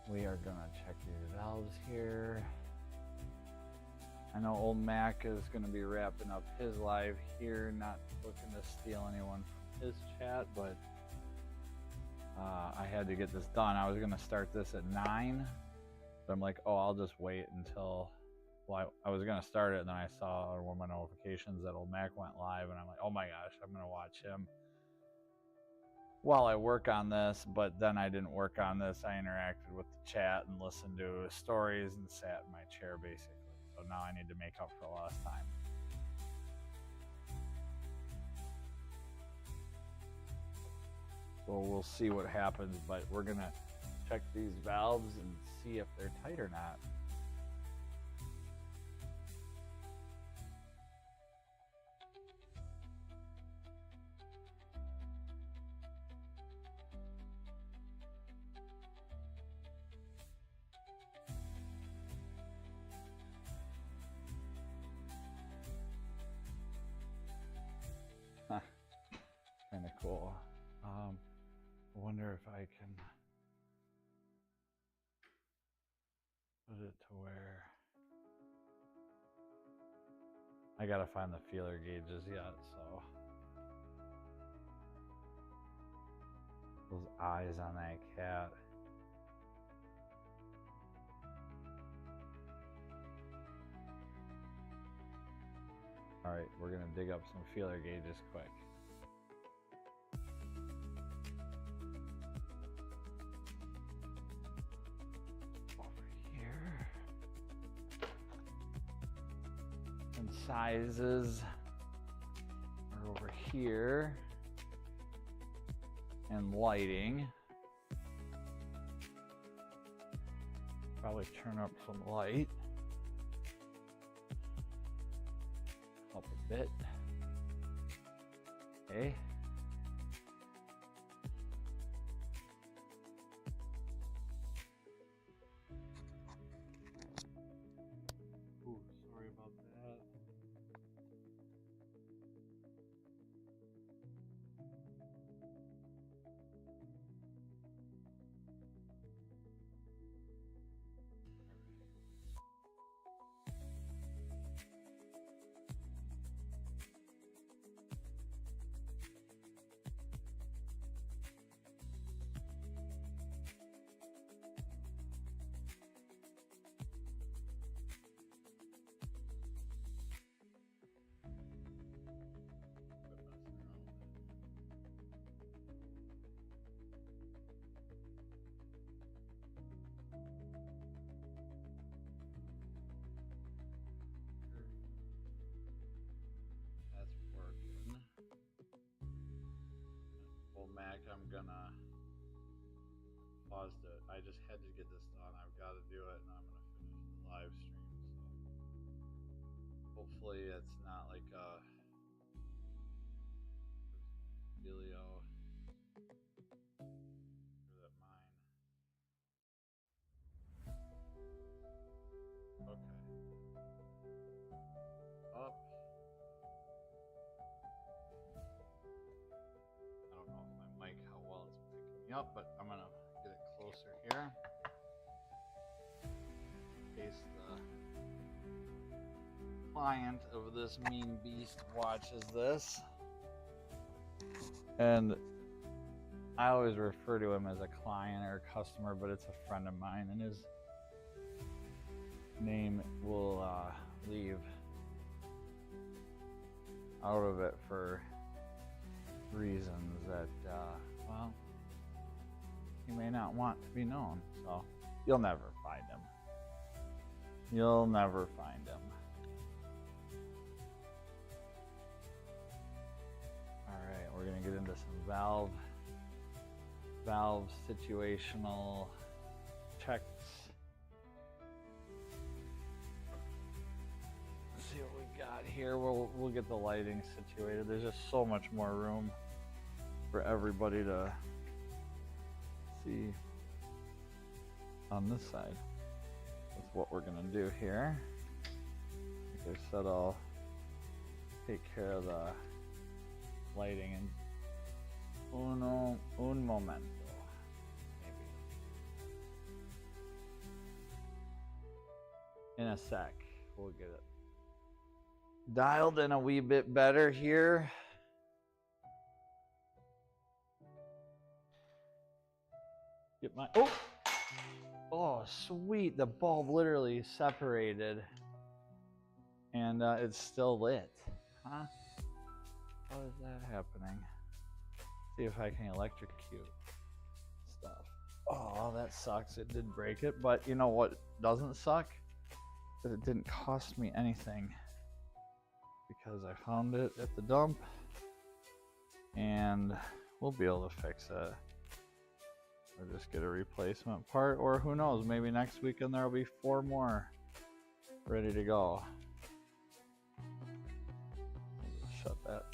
We are gonna check these valves here. I know old Mac is gonna be wrapping up his live here, not looking to steal anyone from his chat, but I had to get this done. I was gonna start this at 9, but I'm like, oh, I'll just wait until, well, I was gonna start it, and then I saw one of my notifications that old Mac went live, and I'm like, oh my gosh, I'm gonna watch him while I work on this. But then I didn't work on this. I interacted with the chat and listened to stories and sat in my chair basically. So now I need to make up for lost time. So we'll see what happens, but we're gonna check these valves and see if they're tight or not. Kind of cool. I wonder if I can put it to where I gotta find the feeler gauges yet, so those eyes on that cat. All right, we're gonna dig up some feeler gauges quick. And sizes are over here, and lighting. Probably turn up some light, up a bit. Okay. Ooh, sorry about that. Mac, I'm gonna pause it. I just had to get this done. I've got to do it, and I'm gonna finish the live stream. So hopefully, it's not like a dealio. That mine. Okay. Up. I don't know if my mic, how well it's picking me up, but I'm gonna get it closer here in case the client of this mean beast watches this. And I always refer to him as a client or a customer, but it's a friend of mine, and his name will leave out of it for reasons that, well, he may not want to be known. So you'll never find him. You'll never find him. All right, we're gonna get into some valve situational checks. Let's see what we got here. We'll get the lighting situated. There's just so much more room for everybody to see on this side. That's what we're gonna do here. Like I said, I'll take care of the lighting in un momento. Maybe. a sec. We'll get it dialed in a wee bit better here. Get my, oh, sweet. The bulb literally separated and it's still lit. Huh? How is that happening? See if I can electrocute stuff. Oh, that sucks. It did break it, but you know what doesn't suck? That it didn't cost me anything because I found it at the dump and we'll be able to fix it. Or just get a replacement part, or who knows, maybe next weekend there'll be 4 more ready to go. Shut that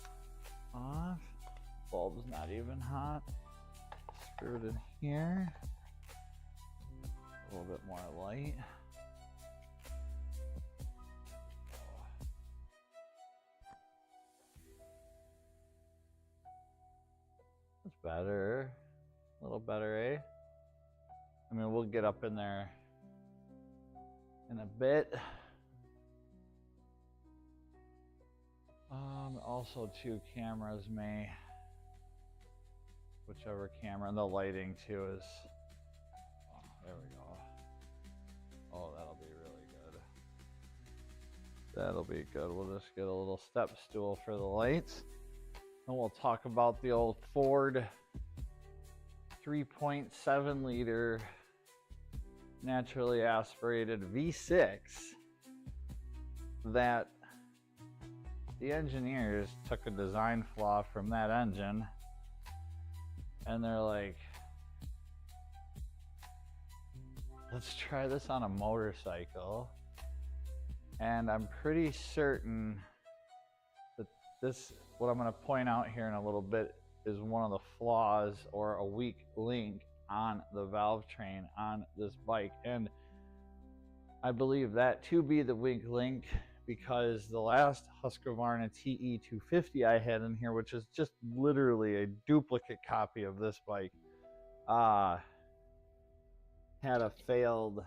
off. Bulb's not even hot. Screw it in here. A little bit more light. That's better. A little better, eh? I mean, we'll get up in there in a bit. Also, 2 cameras may, whichever camera, and the lighting too is, oh, there we go. Oh, that'll be really good. That'll be good. We'll just get a little step stool for the lights. And we'll talk about the old Ford 3.7 liter naturally aspirated V6 that the engineers took a design flaw from that engine and they're like, let's try this on a motorcycle. And I'm pretty certain that this, what I'm going to point out here in a little bit, is one of the flaws or a weak link on the valve train on this bike. And I believe that to be the weak link because the last Husqvarna TE250 I had in here, which is just literally a duplicate copy of this bike, had a failed,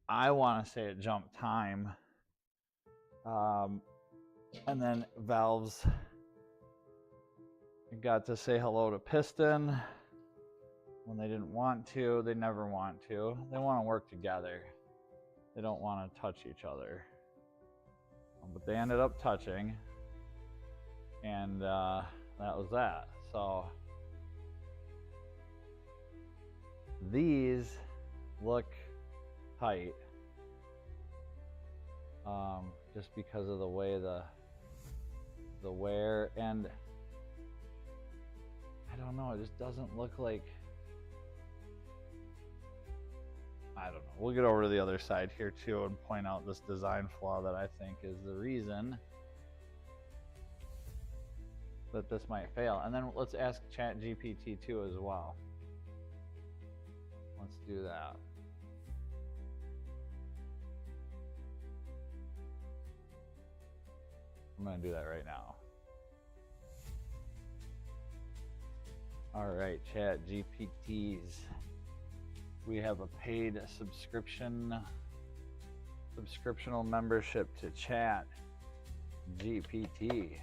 I want to say it jumped time, and then valves got to say hello to piston when they didn't want to. They never want to. They want to work together. They don't want to touch each other. But they ended up touching, and that was that. So these look tight, just because of the way the wear, and I don't know, it just doesn't look like, I don't know. We'll get over to the other side here too and point out this design flaw that I think is the reason that this might fail. And then let's ask ChatGPT too as well. Let's do that. I'm going to do that right now. All right, ChatGPTs. We have a paid subscriptional membership to ChatGPT.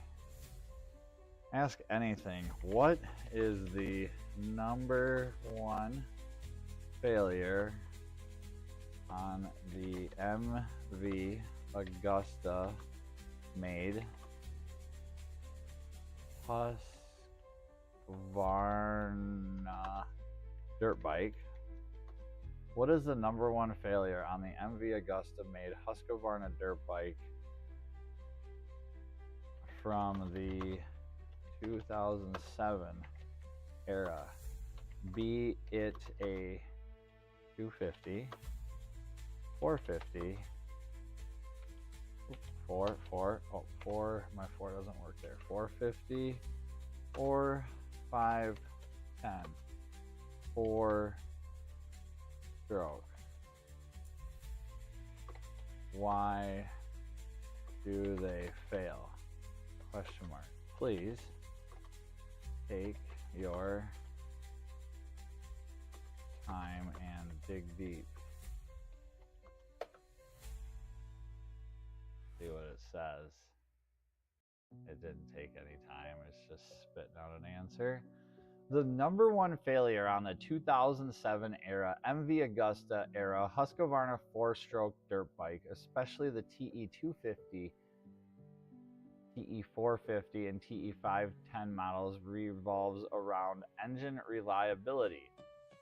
Ask anything. What is the #1 failure on the MV Agusta made Husqvarna dirt bike? What is the #1 failure on the MV Agusta made Husqvarna dirt bike from the 2007 era? Be it a 250, 450, my 4 doesn't work there, 450, or 510, 4-stroke. Why do they fail? Question mark. Please take your time and dig deep. says. It didn't take any time. It's just spitting out an answer. The number one failure on the 2007 era MV Agusta era Husqvarna 4-stroke dirt bike, especially the TE250, TE450, and TE510 models, revolves around engine reliability,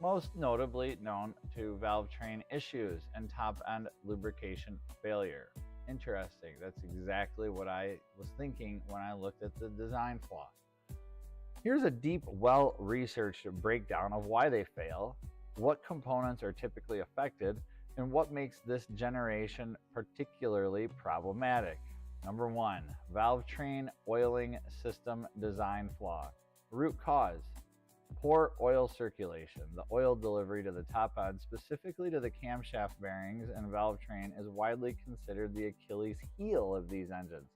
most notably known to valve train issues and top-end lubrication failure. Interesting. That's exactly what I was thinking when I looked at the design flaw. Here's a deep, well-researched breakdown of why they fail, what components are typically affected, and what makes this generation particularly problematic. Number 1, valve train oiling system design flaw. Root cause: poor oil circulation. The oil delivery to the top end, specifically to the camshaft bearings and valve train, is widely considered the Achilles heel of these engines.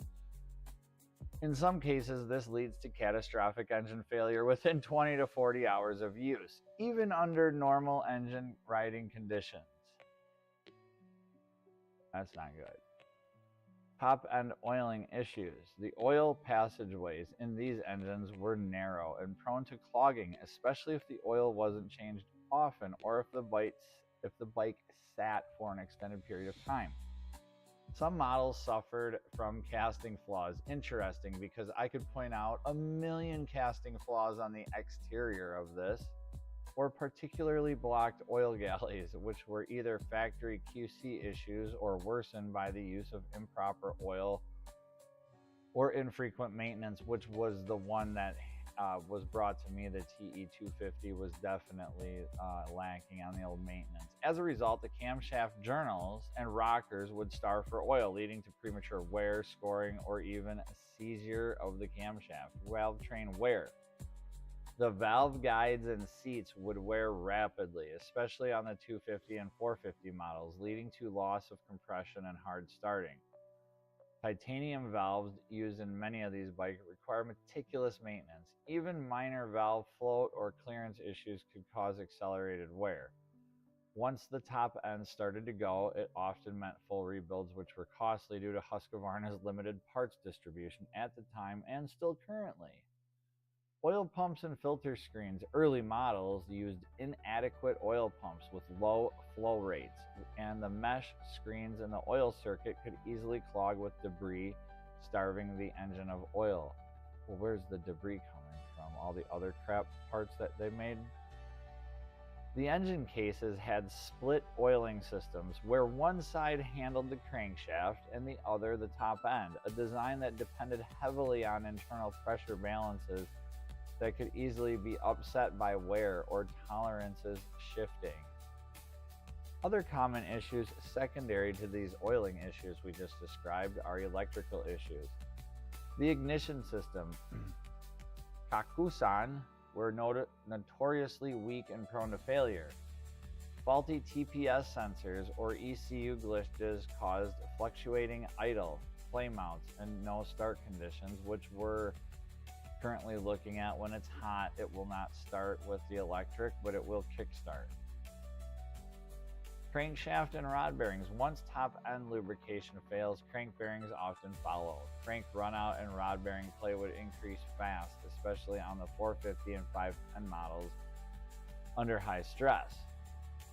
In some cases, this leads to catastrophic engine failure within 20 to 40 hours of use, even under normal engine riding conditions. That's not good. Top end oiling issues. The oil passageways in these engines were narrow and prone to clogging, especially if the oil wasn't changed often or if the bike sat for an extended period of time. Some models suffered from casting flaws. Interesting, because I could point out a million casting flaws on the exterior of this, or particularly blocked oil galleys, which were either factory QC issues or worsened by the use of improper oil or infrequent maintenance, which was the one that was brought to me. The TE250 was definitely lacking on the old maintenance. As a result, the camshaft journals and rockers would starve for oil, leading to premature wear, scoring, or even seizure of the camshaft. Valve train wear. The valve guides and seats would wear rapidly, especially on the 250 and 450 models, leading to loss of compression and hard starting. Titanium valves used in many of these bikes require meticulous maintenance. Even minor valve float or clearance issues could cause accelerated wear. Once the top end started to go, it often meant full rebuilds, which were costly due to Husqvarna's limited parts distribution at the time and still currently. Oil pumps and filter screens. Early models used inadequate oil pumps with low flow rates, and the mesh screens in the oil circuit could easily clog with debris, starving the engine of oil. Well, where's the debris coming from? All the other crap parts that they made? The engine cases had split oiling systems, where one side handled the crankshaft and the other the top end, a design that depended heavily on internal pressure balances that could easily be upset by wear or tolerances shifting. Other common issues secondary to these oiling issues we just described are electrical issues. The ignition system. Kakusan were notoriously weak and prone to failure. Faulty TPS sensors or ECU glitches caused fluctuating idle, flame mounts, and no start conditions, which we're currently looking at. When it's hot, it will not start with the electric, but it will kickstart. Crankshaft and rod bearings. Once top end lubrication fails, crank bearings often follow. Crank runout and rod bearing play would increase fast, especially on the 450 and 510 models under high stress.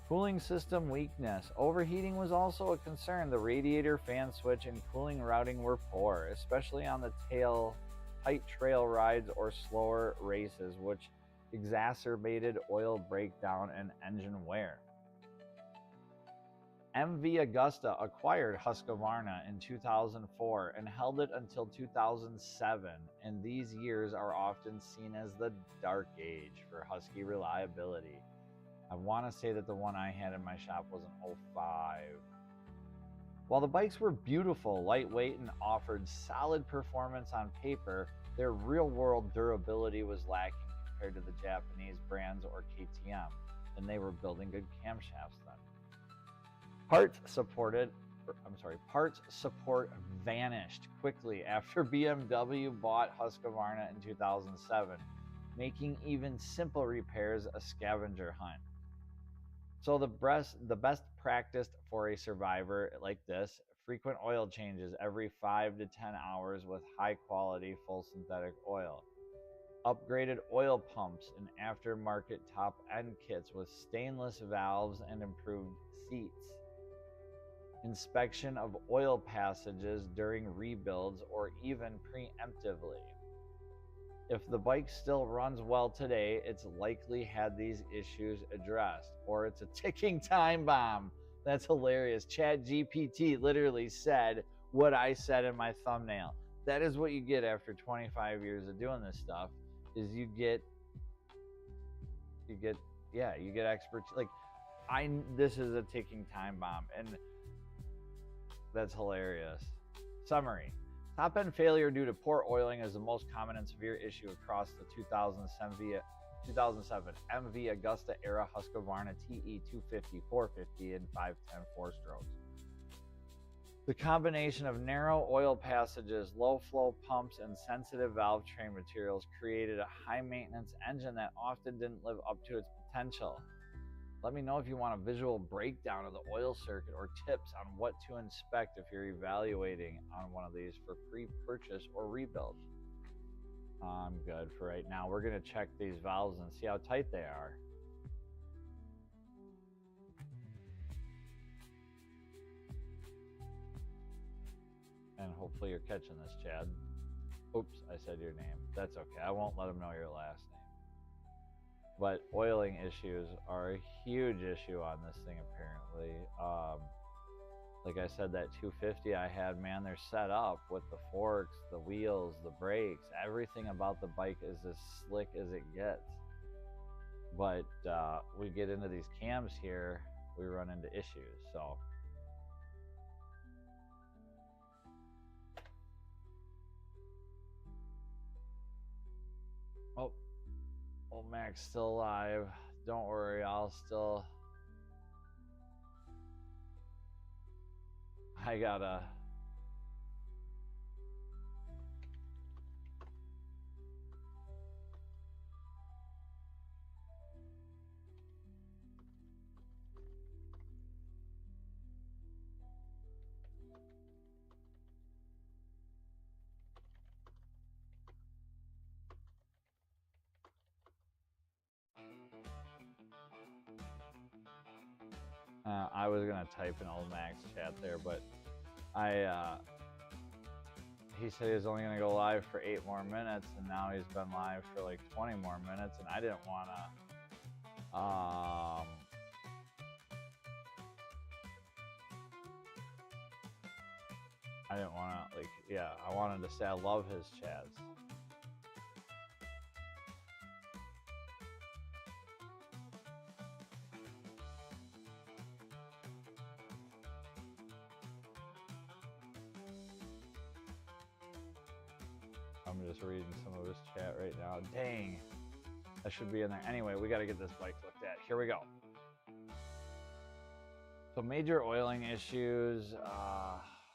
Cooling system weakness. Overheating was also a concern. The radiator, fan switch, and cooling routing were poor, especially on the tight trail rides or slower races, which exacerbated oil breakdown and engine wear. MV Agusta acquired Husqvarna in 2004 and held it until 2007, and these years are often seen as the dark age for Husky reliability. I want to say that the one I had in my shop was an 05. While the bikes were beautiful, lightweight, and offered solid performance on paper, their real-world durability was lacking compared to the Japanese brands or KTM, and they were building good camshafts then. Parts support vanished quickly after BMW bought Husqvarna in 2007, making even simple repairs a scavenger hunt. So the best practice for a survivor like this: frequent oil changes every 5 to 10 hours with high quality full synthetic oil. Upgraded oil pumps and aftermarket top end kits with stainless valves and improved seats. Inspection of oil passages during rebuilds or even preemptively. If the bike still runs well today, it's likely had these issues addressed, or it's a ticking time bomb. That's hilarious. ChatGPT literally said what I said in my thumbnail. That is what you get after 25 years of doing this stuff, is you get experts. Like, this is a ticking time bomb, and that's hilarious. Summary. Top-end failure due to poor oiling is the most common and severe issue across the 2007 MV Agusta era Husqvarna TE 250, 450, and 510 four-strokes. The combination of narrow oil passages, low-flow pumps, and sensitive valve train materials created a high-maintenance engine that often didn't live up to its potential. Let me know if you want a visual breakdown of the oil circuit or tips on what to inspect if you're evaluating on one of these for pre-purchase or rebuild. I'm good for right now. We're going to check these valves and see how tight they are. And hopefully you're catching this, Chad. Oops, I said your name. That's okay. I won't let them know your last name. But oiling issues are a huge issue on this thing, apparently. Like I said, that 250 I had, man, they're set up with the forks, the wheels, the brakes. Everything about the bike is as slick as it gets. But we get into these cams here, we run into issues. So old Mac's still alive. Don't worry, I gotta I was gonna type in old Mac's chat there, but he said he was only gonna go live for 8 more minutes, and now he's been live for like 20 more minutes, and I didn't wanna I wanted to say I love his chats. I'm just reading some of his chat right now. Dang, that should be in there. Anyway, we got to get this bike looked at. Here we go. So major oiling issues.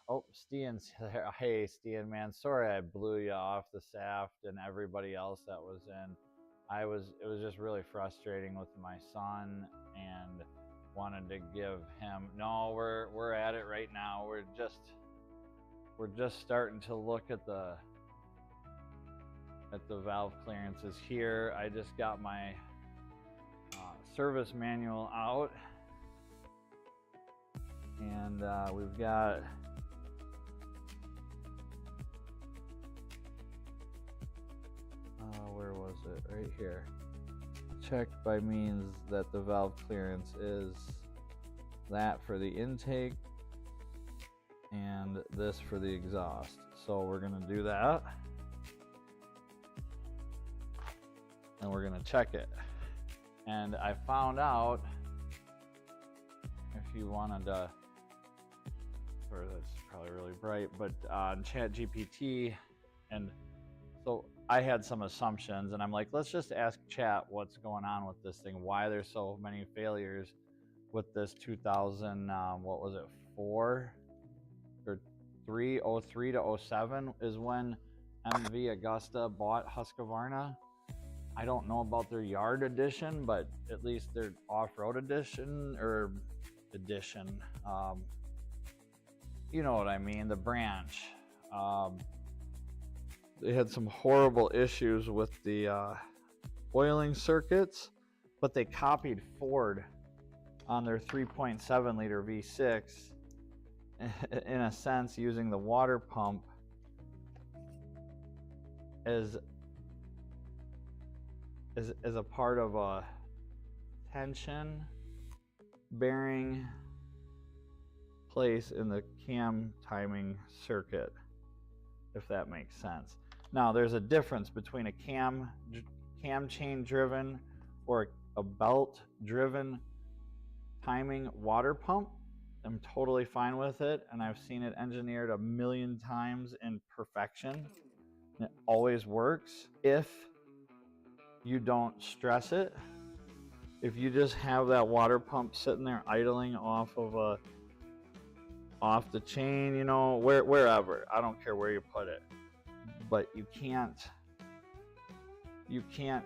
Oh, Stian's there. Hey, Stian, man, sorry I blew you off the shaft and everybody else that was in. It was just really frustrating with my son, and wanted to give him. No, we're at it right now. We're just starting to look at the valve clearances here. I just got my service manual out, and we've got where was it? Right here. Check by means that the valve clearance is that for the intake and this for the exhaust. So we're gonna do that, and we're gonna check it. And I found out, if you wanted to, or that's probably really bright, but on ChatGPT, and so I had some assumptions, and I'm like, let's just ask Chat what's going on with this thing, why there's so many failures with this 2000, what was it, 4 or 3, 03 to 07 is when MV Agusta bought Husqvarna. I don't know about their yard edition, but at least their off-road edition, you know what I mean, the branch. They had some horrible issues with the oiling circuits, but they copied Ford on their 3.7 liter V6 in a sense, using the water pump as a part of a tension bearing place in the cam timing circuit, if that makes sense. Now there's a difference between a cam chain driven or a belt driven timing water pump. I'm totally fine with it, and I've seen it engineered a million times in perfection. It always works if you don't stress it. If you just have that water pump sitting there idling off the chain, you know, wherever, I don't care where you put it, but you can't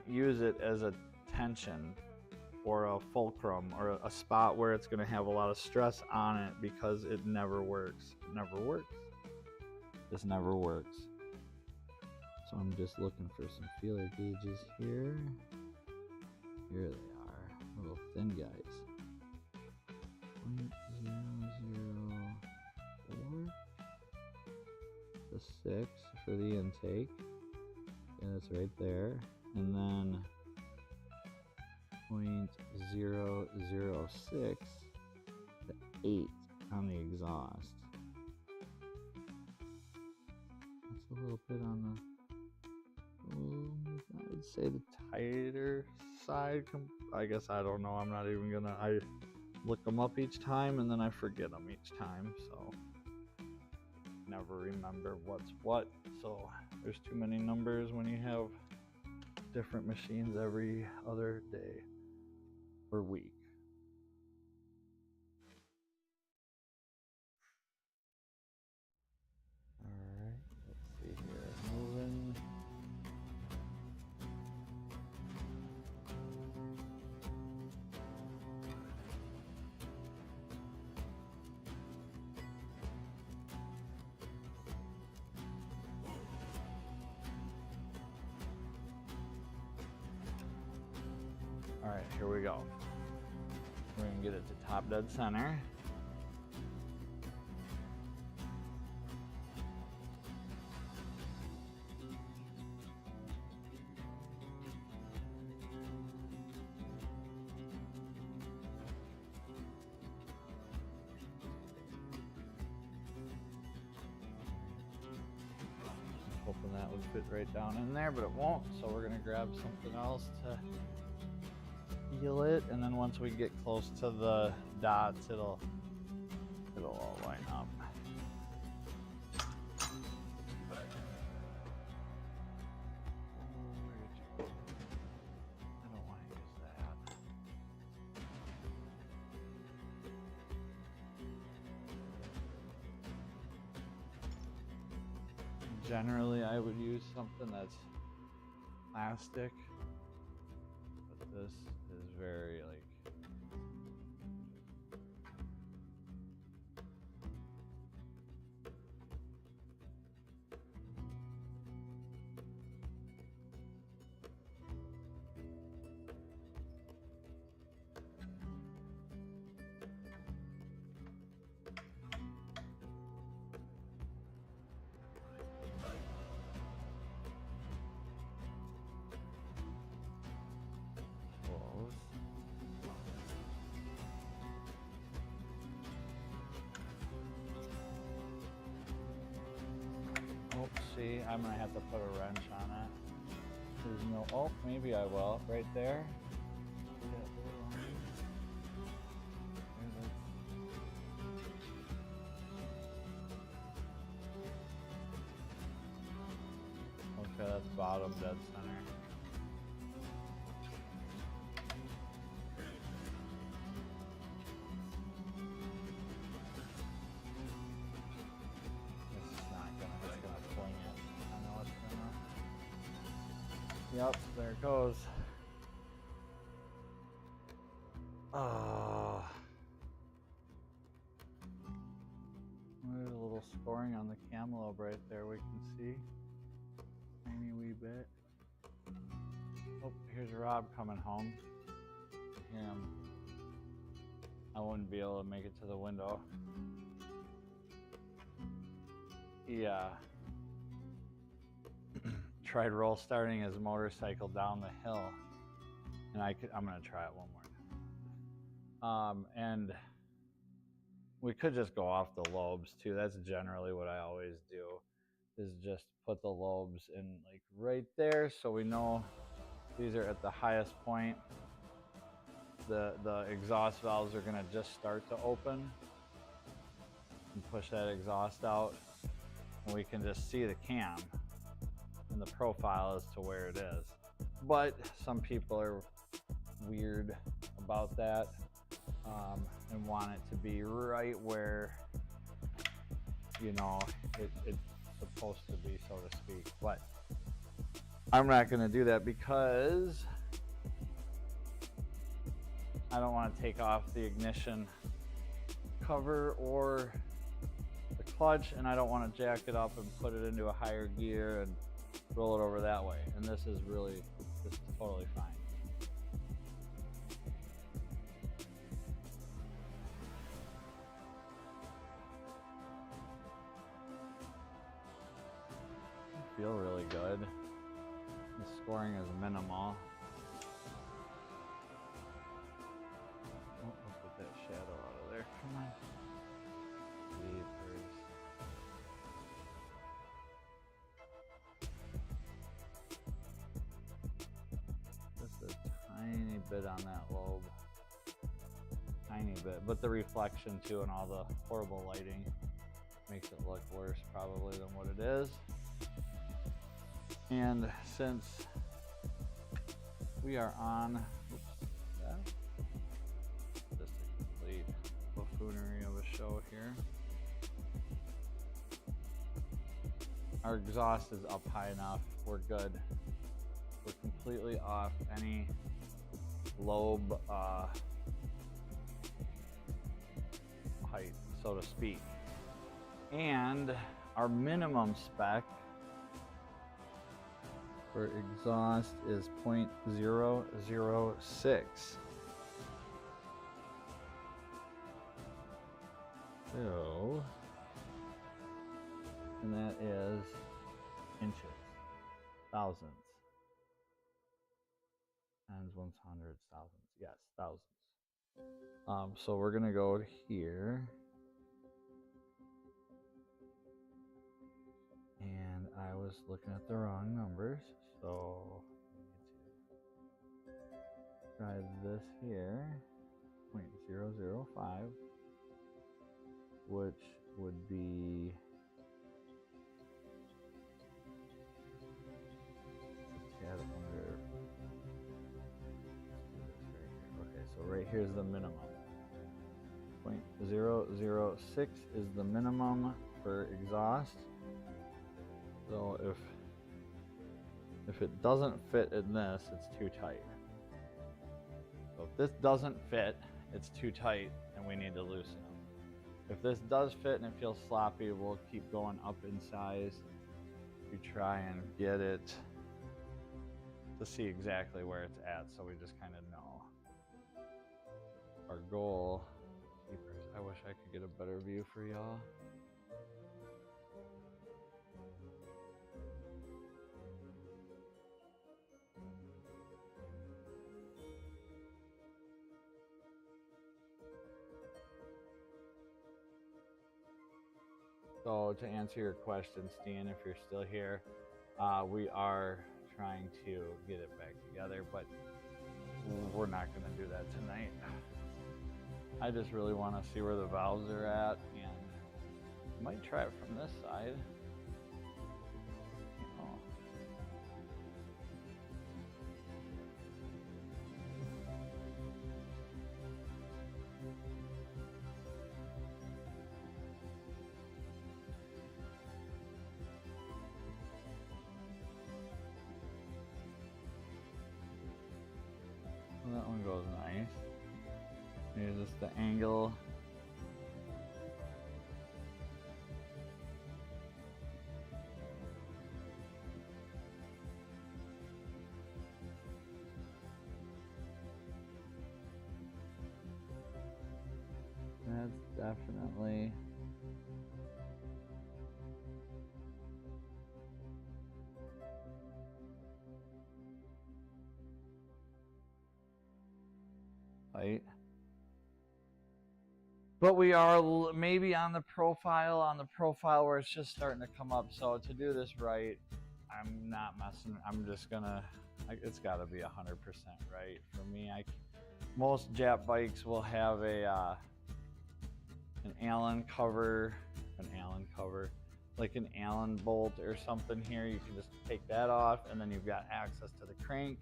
use it as a tension or a fulcrum or a spot where it's going to have a lot of stress on it, because it never works. It never works. This never works. So I'm just looking for some feeler gauges here. Here they are, little thin guys. 0.004. The 6 for the intake. Yeah, that's right there. And then 0.006 to 8 on the exhaust. That's a little bit on the, I would say the tighter side. I guess, I don't know. I'm not even gonna, I look them up each time and then I forget them each time. So never remember what's what. So there's too many numbers when you have different machines every other day or week. Alright, let's see here. Moving. Alright, here we go. We're going to get it to top dead center. Hoping that would fit right down in there, but it won't, so we're going to grab something else to heal it, and then once we get close to the dots, it'll all line up. I don't want to use that. Generally, I would use something that's plastic, but this is very like, see, I'm gonna have to put a wrench on it. There's no, oh, maybe I will, right there. Okay, that's bottom dead center. Yep, there it goes. Where scoring on the cam lobe right there, we can see. Tiny wee bit. Oh, here's Rob coming home. Hear him. I wouldn't be able to make it to the window. Yeah. Tried roll starting his motorcycle down the hill, and I'm gonna try it one more time. And we could just go off the lobes too. That's generally what I always do, is just put the lobes in like right there, so we know these are at the highest point. The exhaust valves are gonna just start to open and push that exhaust out, and we can just see the cam and the profile as to where it is. But some people are weird about that and want it to be right where, you know, it's supposed to be, so to speak. But I'm not going to do that because I don't want to take off the ignition cover or the clutch, and I don't want to jack it up and put it into a higher gear and roll it over that way. And this is totally fine. I feel really good. The scoring is minimal. Oh, let's get that shadow out of there. Come on. Jeepers. Just a tiny bit on that lobe. Tiny bit. But the reflection too and all the horrible lighting makes it look worse probably than what it is. And since we are on just a complete buffoonery of a show here, our exhaust is up high enough. We're good. We're completely off any lobe height, so to speak. And our minimum spec for exhaust is 0.006. So, and that is inches, thousandths, times 100 thousandths. Yes, thousandths. So we're gonna go here. And I was looking at the wrong numbers, so I need to try this here, 0.005, which would be a tad under. Okay, so right here's the minimum. 0.006 is the minimum for exhaust. So if it doesn't fit in this, it's too tight. So if this doesn't fit, it's too tight and we need to loosen it. If this does fit and it feels sloppy, we'll keep going up in size to try and get it to see exactly where it's at, so we just kind of know. Our goal, I wish I could get a better view for y'all. So to answer your question, Steen, if you're still here, we are trying to get it back together, but we're not going to do that tonight. I just really want to see where the valves are at, and I might try it from this side. That one goes nice. Here's just the angle. That's definitely... Right. But we are maybe on the profile where it's just starting to come up. So to do this right, I'm not messing. I'm just gonna, it's gotta be 100% right for me. Most Jap bikes will have a, an Allen cover, like an Allen bolt or something here. You can just take that off and then you've got access to the crank.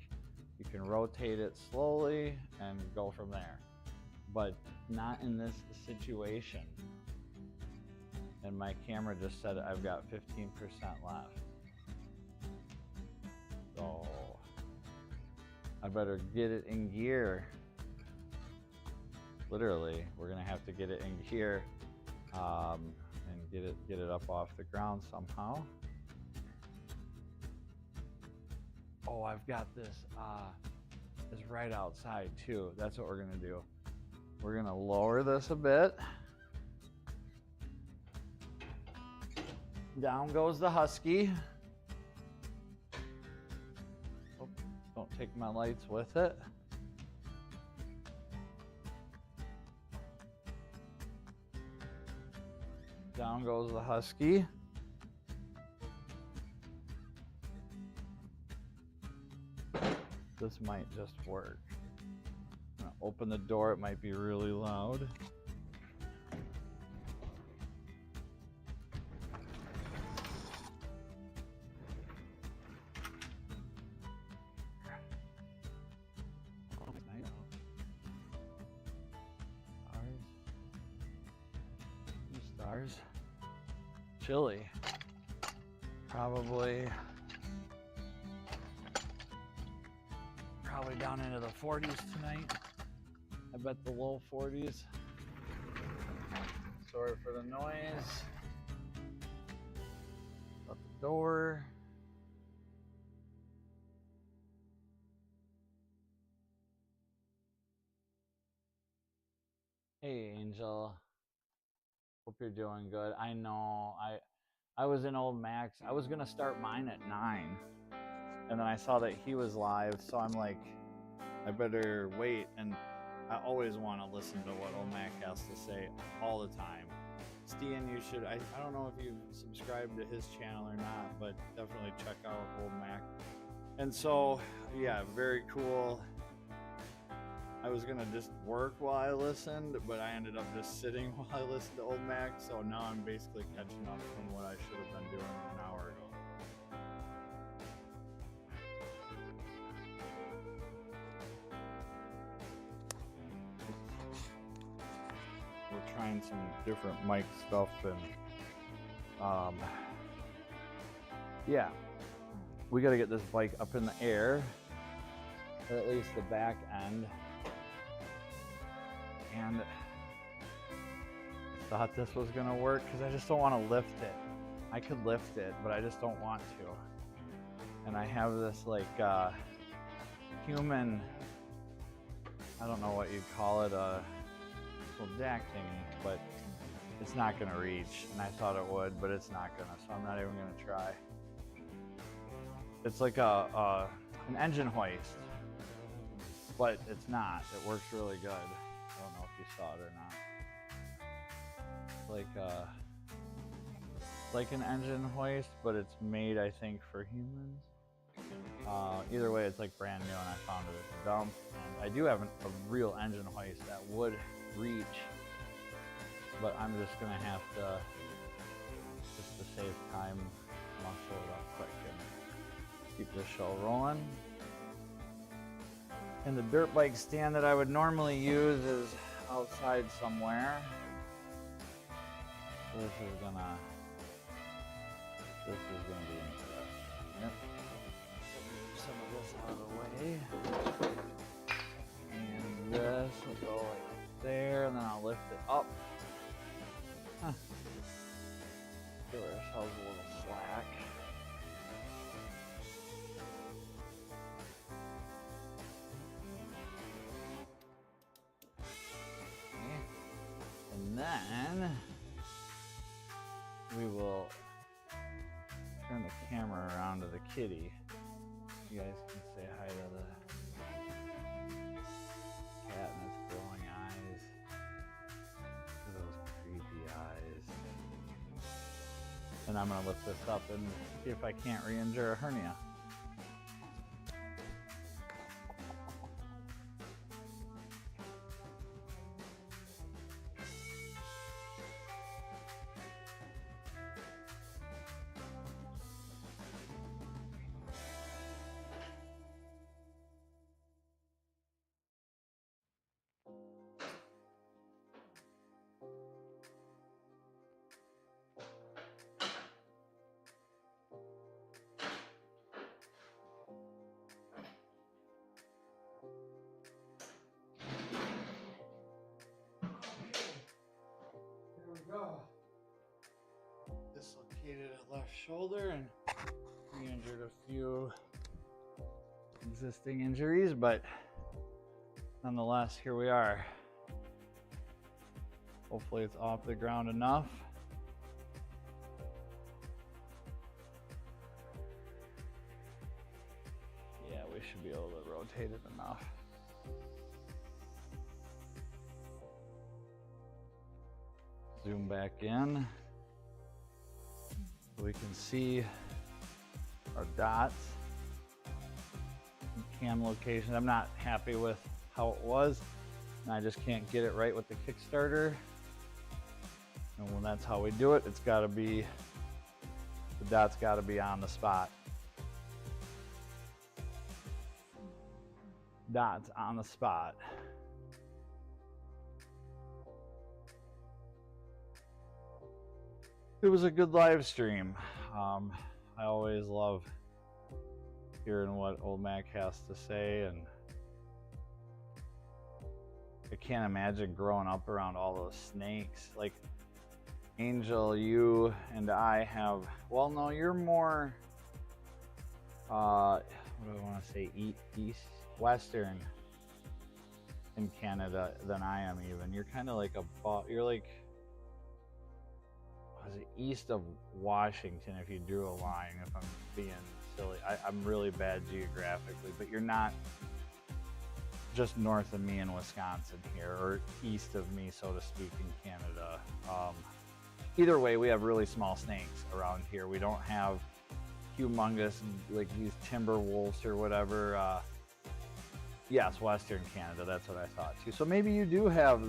You can rotate it slowly and go from there. But not in this situation. And my camera just said I've got 15% left. So I better get it in gear. Literally, we're gonna have to get it in gear and get it up off the ground somehow. Oh, I've got this right outside too. That's what we're gonna do. We're gonna lower this a bit. Down goes the Husky. Oh, don't take my lights with it. Down goes the Husky. This might just work. I'm gonna open the door, it might be really loud. Stars. Chilly. Probably down into the 40s tonight. I bet the low 40s. Sorry for the noise. Shut the door. Hey, Angel. Hope you're doing good. I know. I was in old Max. I was gonna start mine at 9, and then I saw that he was live, so I'm like, I better wait. And I always want to listen to what old Mac has to say all the time. Stian, you should. I don't know if you've subscribed to his channel or not, but definitely check out old Mac. And so, yeah, very cool. I was gonna just work while I listened, but I ended up just sitting while I listened to old Mac. So now I'm basically catching up from what I should have been doing an hour ago. We're trying some different mic stuff, and yeah, we got to get this bike up in the air, or at least the back end. And I thought this was gonna work because I just don't want to lift it. I could lift it, but I just don't want to. And I have this like human, I don't know what you'd call it, a little jack thingy, but it's not gonna reach. And I thought it would, but it's not gonna, so I'm not even gonna try. It's like an engine hoist, but it's not. It works really good. I don't know if you saw it or not. It's like an engine hoist, but it's made, I think, for humans. Either way, it's like brand new, and I found it at the dump. And I do have a real engine hoist that would reach, but I'm just gonna have to, just to save time, muscle it up quick and keep this show rolling. And the dirt bike stand that I would normally use is outside somewhere. This is gonna be interesting. Yep. Some of this out of the way. And this will go like there, and then I'll lift it up. Huh. Give ourselves a little slack. then we will turn the camera around to the kitty. You guys can say hi to the cat and its glowing eyes. Look at those creepy eyes. And I'm going to lift this up and see if I can't re-injure a hernia. Dislocated at left shoulder and re-injured a few existing injuries, but nonetheless, here we are. Hopefully it's off the ground enough. Yeah, we should be able to rotate it enough. Zoom back in so we can see our dots and cam locations. I'm not happy with how it was, and I just can't get it right with the Kickstarter. And when that's how we do it, it's got to be, the dot's got to be on the spot. Dots on the spot. It was a good live stream. I always love hearing what old Mac has to say, and I can't imagine growing up around all those snakes. Like, Angel, you and I have, well, no, you're more, what do I want to say, east, western in Canada than I am even. You're kind of like you're like, was it east of Washington if you drew a line, if I'm being silly. I'm really bad geographically, but you're not just north of me in Wisconsin here, or east of me, so to speak, in Canada. Either way, we have really small snakes around here. We don't have humongous, like these timber wolves or whatever. Yes, Western Canada, that's what I thought too. So maybe you do have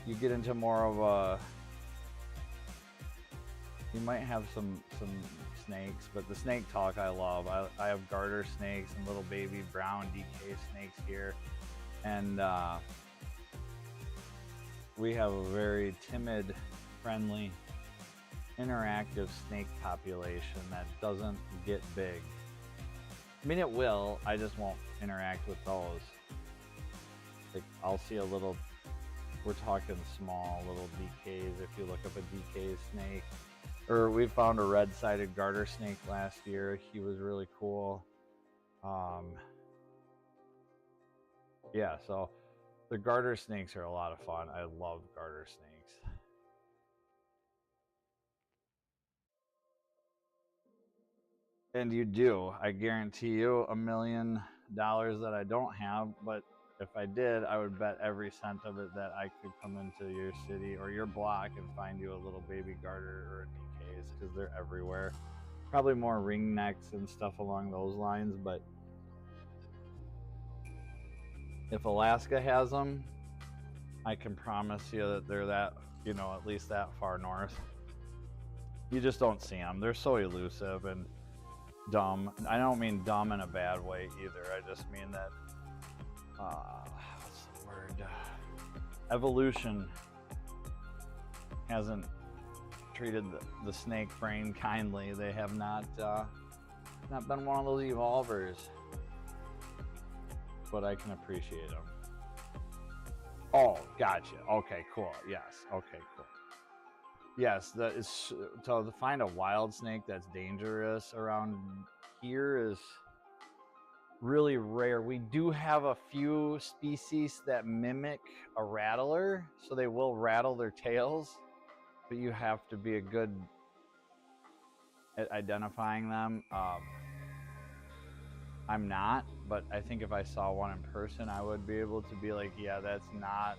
you get into more of a, you might have some snakes, but the snake talk I love. I have garter snakes and little baby brown DK snakes here. And we have a very timid, friendly, interactive snake population that doesn't get big. I mean, it will, I just won't interact with those. Like, I'll see a little, we're talking small little DKs. If you look up a DK snake, or we found a red-sided garter snake last year. He was really cool. Yeah, so the garter snakes are a lot of fun. I love garter snakes. And you do. I guarantee you $1 million that I don't have, but if I did, I would bet every cent of it that I could come into your city or your block and find you a little baby garter or a DKs, because they're everywhere. Probably more ring necks and stuff along those lines, but if Alaska has them, I can promise you that they're that, you know, at least that far north. You just don't see them. They're so elusive and dumb. I don't mean dumb in a bad way either. I just mean that, what's the word? Evolution hasn't treated the snake brain kindly. They have not been one of those evolvers, but I can appreciate them. Oh, gotcha. Okay, cool. Yes. Okay, cool. Yes, that is, to find a wild snake that's dangerous around here is really rare. We do have a few species that mimic a rattler, so they will rattle their tails, but you have to be a good at identifying them. I'm not, but I think if I saw one in person, I would be able to be like, yeah, that's not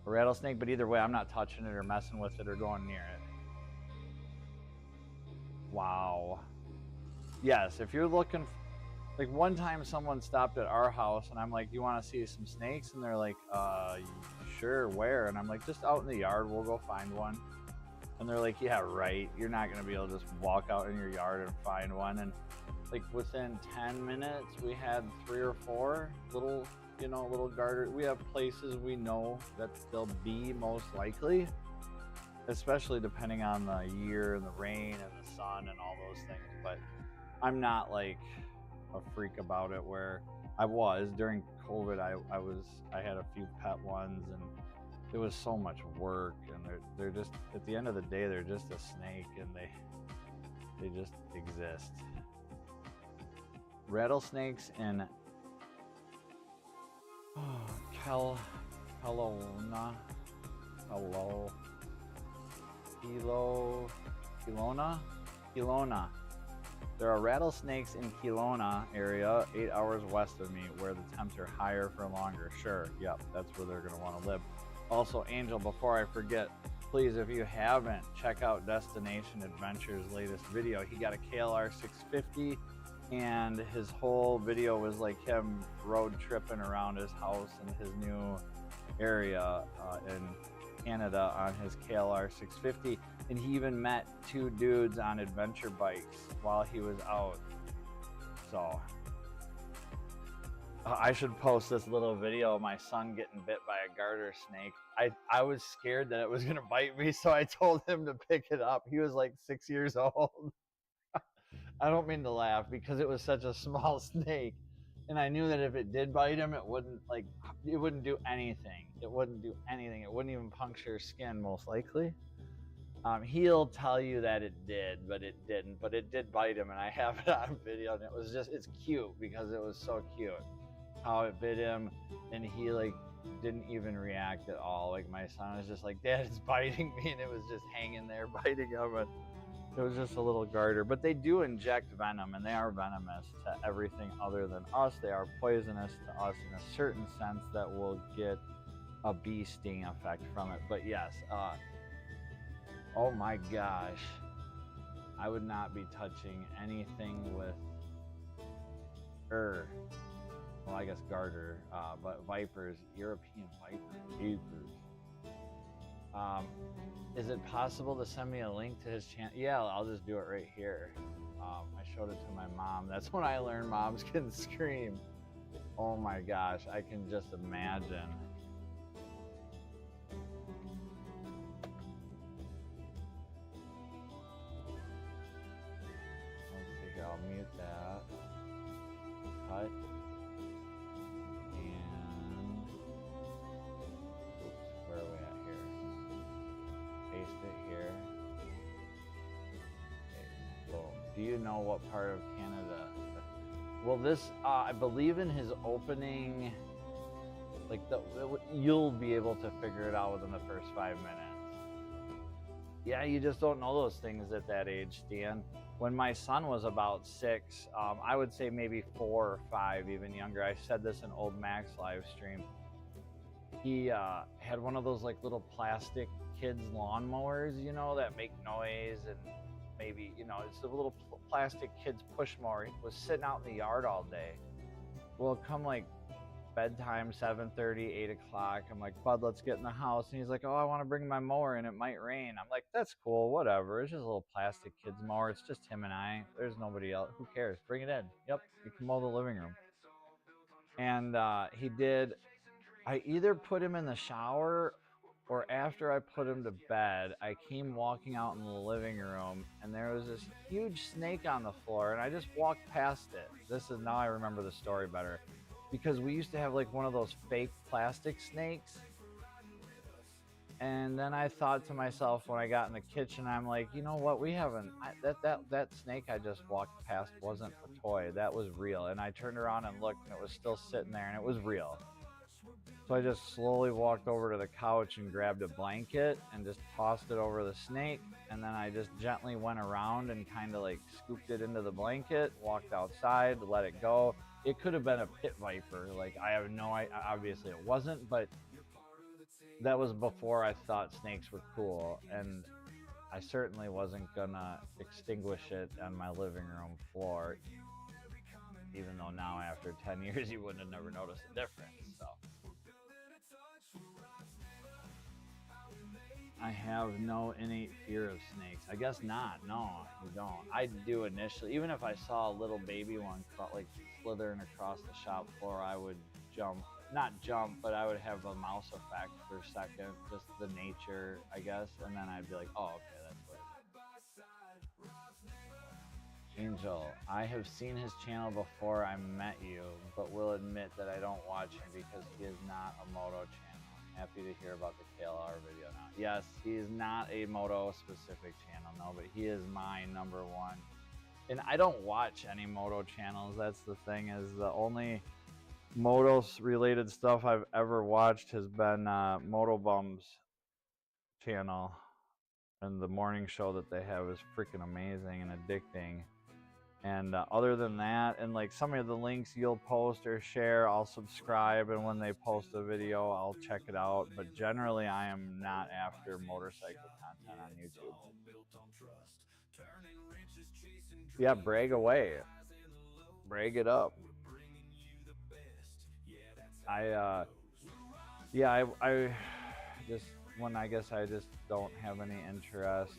a rattlesnake, but either way, I'm not touching it or messing with it or going near it. Wow. Yes, if you're looking, like one time someone stopped at our house and I'm like, you want to see some snakes? And they're like, sure, where? And I'm like, just out in the yard, we'll go find one. And they're like, yeah, right. You're not going to be able to just walk out in your yard and find one. And like within 10 minutes, we had 3 or 4 little, little garter. We have places we know that they'll be most likely, especially depending on the year and the rain and the sun and all those things. But I'm not like a freak about it where I was during COVID. I had a few pet ones and it was so much work, and they're just, at the end of the day, they're just a snake, and they just exist. Rattlesnakes in Kelowna. There are rattlesnakes in Kelowna area, 8 hours west of me, where the temps are higher for longer. Sure, yep, that's where they're gonna want to live. Also, Angel, before I forget, please, if you haven't, check out Destination Adventure's latest video. He got a KLR 650, and his whole video was like him road tripping around his house in his new area in Canada on his KLR 650. And he even met 2 dudes on adventure bikes while he was out. So I should post this little video of my son getting bit by a garter snake. I was scared that it was gonna bite me, so I told him to pick it up. He was like 6 years old. I don't mean to laugh because it was such a small snake, and I knew that if it did bite him, it wouldn't do anything. It wouldn't do anything. It wouldn't even puncture skin, most likely. He'll tell you that it did, but it didn't. But it did bite him, and I have it on video, and it's cute because it was so cute how it bit him, and he like didn't even react at all. Like my son was just like, Dad, it's biting me, and it was just hanging there biting him, and it was just a little garter. But they do inject venom, and they are venomous to everything other than us. They are poisonous to us in a certain sense that will get a bee sting effect from it. But yes, oh my gosh, I would not be touching anything with well, I guess garter, but vipers, European vipers. Is it possible to send me a link to his channel? Yeah, I'll just do it right here. I showed it to my mom. That's when I learned moms can scream. Oh my gosh, I can just imagine. Let's see here, I'll mute that. Cut. Do you know what part of Canada? Well, this, I believe in his opening, like you'll be able to figure it out within the first 5 minutes. Yeah, you just don't know those things at that age, Stan. When my son was about 6, I would say maybe 4 or 5, even younger. I said this in old Max live stream. He had one of those like little plastic kids lawnmowers, that make noise, and maybe, it's a little plastic kids push mower. He was sitting out in the yard all day. Well, come like bedtime, 7:30, 8 o'clock, I'm like, Bud, let's get in the house. And he's like, oh, I want to bring my mower in. It might rain. I'm like, that's cool, whatever. It's just a little plastic kids mower. It's just him and I. There's nobody else. Who cares? Bring it in. Yep, you can mow the living room. And he did. I either put him in the shower or after I put him to bed, I came walking out in the living room, and there was this huge snake on the floor, and I just walked past it. Now I remember the story better, because we used to have like one of those fake plastic snakes, And then I thought to myself when I got in the kitchen, I'm like, you know what? We haven't that snake I just walked past wasn't a toy. That was real. And I turned around and looked, and it was still sitting there, and it was real. So I just slowly walked over to the couch and grabbed a blanket and just tossed it over the snake. And then I just gently went around and kind of like scooped it into the blanket, walked outside, let it go. It could have been a pit viper. Like, I have no idea. Obviously it wasn't, but that was before I thought snakes were cool. And I certainly wasn't gonna extinguish it on my living room floor, even though now after 10 years you wouldn't have never noticed the difference. So I have no innate fear of snakes. I guess not. No, you don't. I do initially. Even if I saw a little baby one like slithering across the shop floor, I would jump. Not jump, but I would have a mouse effect for a second. Just the nature, I guess. And then I'd be like, oh, okay, that's what it is. Angel, I have seen his channel before I met you, but will admit that I don't watch him because he is not a moto channel. Happy to hear about the KLR video now. Yes, he is not a moto specific channel, no, but he is my number one. And I don't watch any moto channels. That's the thing, is the only moto related stuff I've ever watched has been Motobum's channel, and the morning show that they have is freaking amazing and addicting. And other than that, and like some of the links you'll post or share, I'll subscribe, and when they post a video, I'll check it out. But generally, I am not after motorcycle content on YouTube. Yeah, brag away. Brag it up. I just, when I guess I just don't have any interest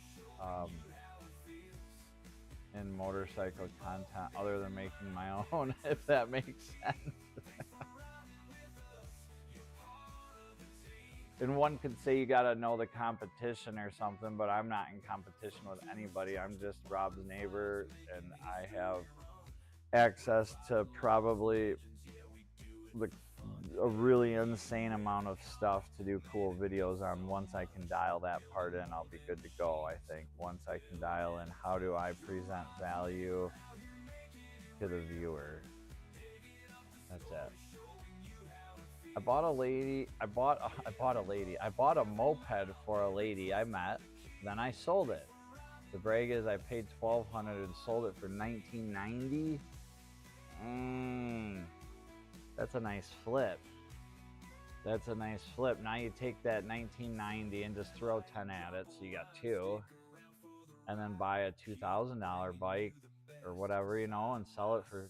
in motorcycle content other than making my own, if that makes sense. And one could say you gotta know the competition or something, but I'm not in competition with anybody. I'm just Rob's neighbor, and I have access to probably a really insane amount of stuff to do cool videos on. Once I can dial that part in, I'll be good to go, I think. Once I can dial in how do I present value to the viewer. That's it. I bought a moped for a lady I met, then I sold it. The brag is I paid $1,200 and sold it for $19.90. That's a nice flip. That's a nice flip. Now you take that $19.90 and just throw 10 at it, so you got two, and then buy a $2,000 bike or whatever, you know, and sell it for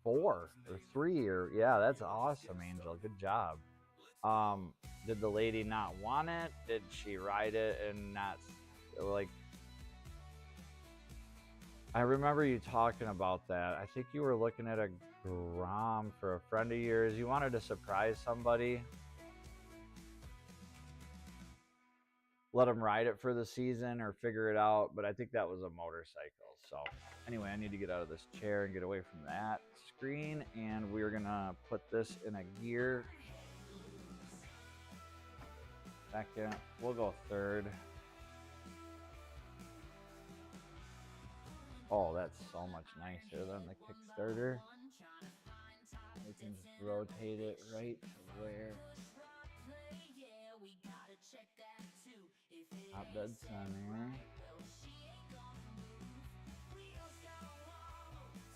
$4 or $3, or yeah, that's awesome, Angel. Good job. Did the lady not want it? Did she ride it and not, like, I remember you talking about that. I think you were looking at a Grom for a friend of yours. You wanted to surprise somebody. Let them ride it for the season or figure it out, but I think that was a motorcycle. So anyway, I need to get out of this chair and get away from that screen, and we're gonna put this in a gear. Second, we'll go third. Oh, that's so much nicer than the Kickstarter. We can just rotate it right to where top dead center.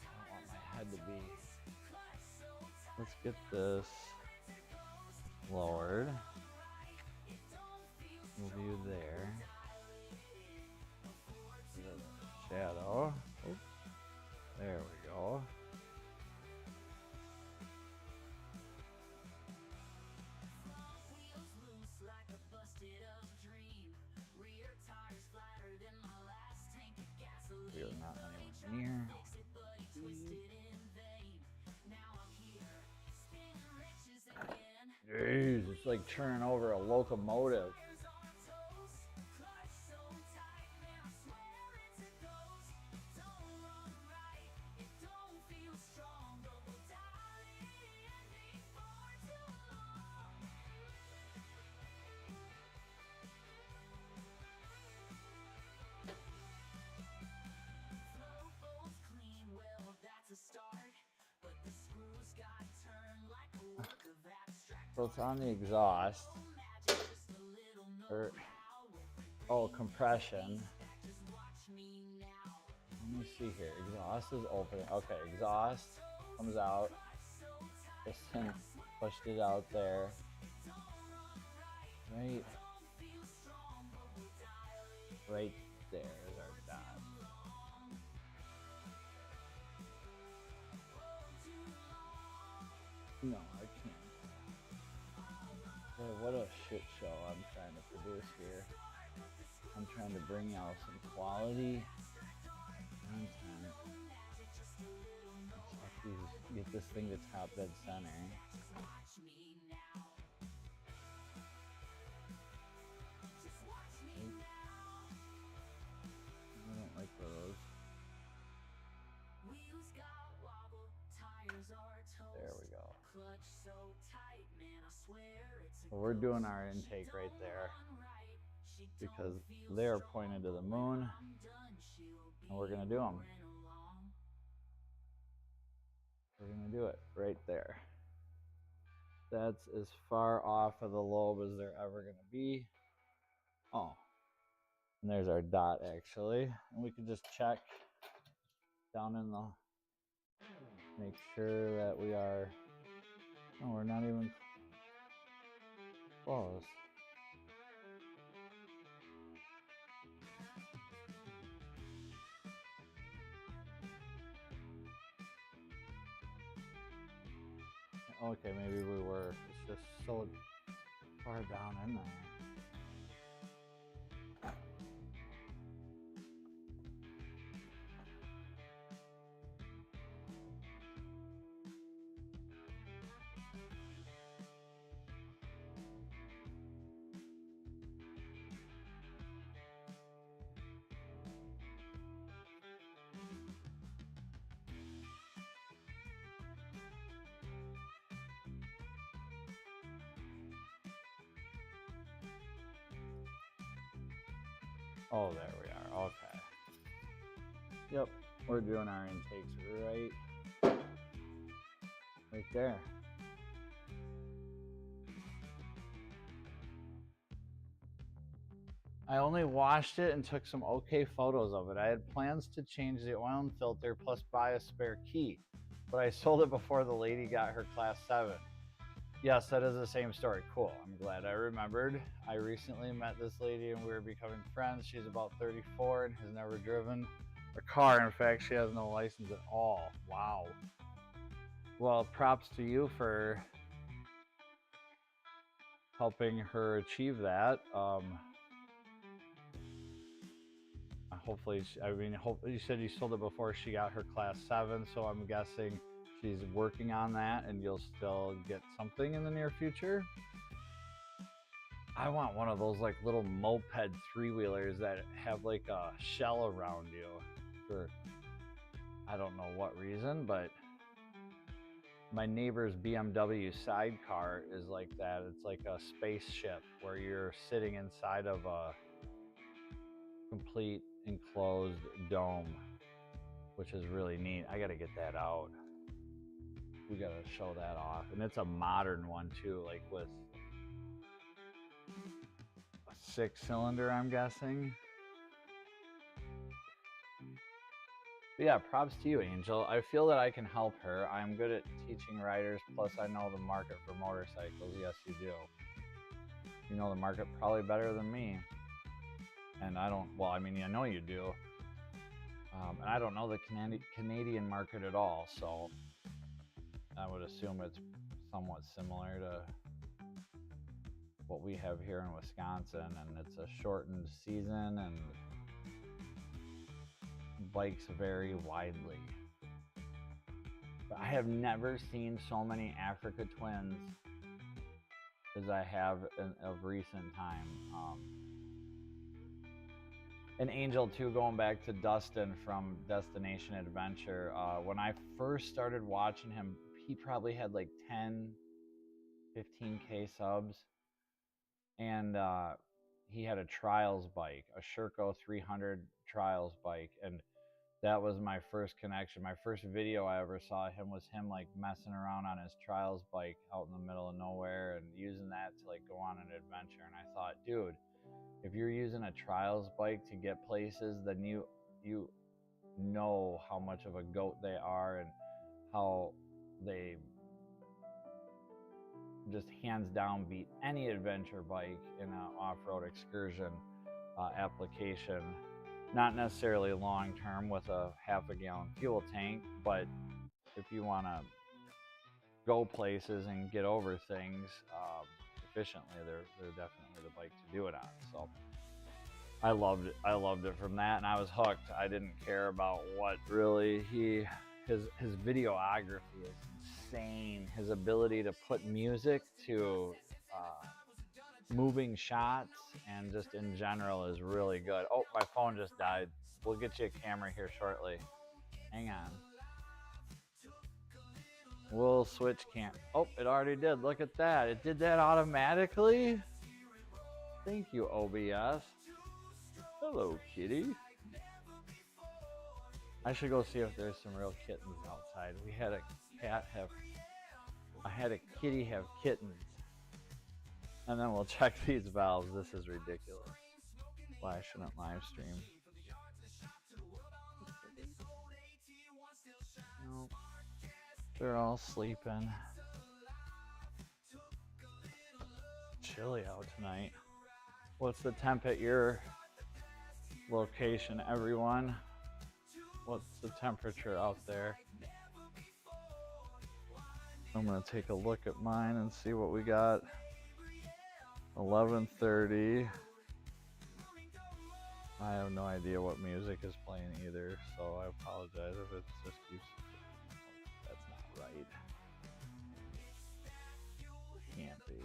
I don't want my head to be. Let's get this lowered. Move you there. Shadow. Oops. There we go. We are not anywhere near. Jeez, it's like turning over a locomotive. So it's on the exhaust. Or, oh, compression. Let me see here. Exhaust is open. Okay, exhaust comes out. Piston pushed it out there. Right there is our dot. No, I can't. Boy, what a shit show I'm trying to produce here. I'm trying to bring out some quality content. Get this thing to top dead center. I don't like those. There we go. Well, we're doing our intake right there because they're pointed to the moon, and we're gonna do them. We're gonna do it right there. That's as far off of the lobe as they're ever gonna be. Oh, and there's our dot actually, and we can just check down in the, make sure that we are, oh, we're not even close. Okay, maybe we were. It's just so far down in there. Oh, there we are. Okay. Yep, we're doing our intakes right there. I only washed it and took some okay photos of it. I had plans to change the oil and filter plus buy a spare key, but I sold it before the lady got her class 7. Yes, that is the same story. Cool. I'm glad I remembered. I recently met this lady and we were becoming friends. She's about 34 and has never driven a car. In fact, she has no license at all. Wow. Well, props to you for helping her achieve that. Hopefully, you said you sold it before she got her class 7, so I'm guessing she's working on that and you'll still get something in the near future. I want one of those like little moped 3-wheelers that have like a shell around you for, I don't know what reason, but my neighbor's BMW sidecar is like that. It's like a spaceship where you're sitting inside of a complete enclosed dome, which is really neat. I gotta get that out. We gotta show that off. And it's a modern one too, like with a 6-cylinder, I'm guessing. But yeah, props to you, Angel. I feel that I can help her. I'm good at teaching riders, plus I know the market for motorcycles. Yes, you do. You know the market probably better than me. And I don't, well, I mean, I know you do. And I don't know the Canadian market at all, so I would assume it's somewhat similar to what we have here in Wisconsin, and it's a shortened season and bikes vary widely. But I have never seen so many Africa twins as I have of recent time. And Angel too, going back to Dustin from Destination Adventure. When I first started watching him, he probably had like 10, 15K subs. And he had a trials bike, a Sherco 300 trials bike. And that was my first connection. My first video I ever saw him was him like messing around on his trials bike out in the middle of nowhere and using that to like go on an adventure. And I thought, dude, if you're using a trials bike to get places, then you know how much of a goat they are and how they just hands down beat any adventure bike in an off-road excursion application. Not necessarily long term with a half a gallon fuel tank, but if you want to go places and get over things efficiently, they're definitely the bike to do it on. So I loved it from that, and I was hooked. I didn't care about what really his videography is insane. His ability to put music to moving shots and just in general is really good. Oh, my phone just died. We'll get you a camera here shortly. Hang on. We'll switch cam. Oh, it already did. Look at that. It did that automatically. Thank you, OBS. Hello, kitty. I should go see if there's some real kittens outside. We had a kitty have kittens. And then we'll check these valves. This is ridiculous. Why I shouldn't live stream. Nope. They're all sleeping. Chilly out tonight. What's the temp at your location, everyone? What's the temperature out there? I'm gonna take a look at mine and see what we got. 11:30. I have no idea what music is playing either, so I apologize if it's just keeps. That's not right. Can't be.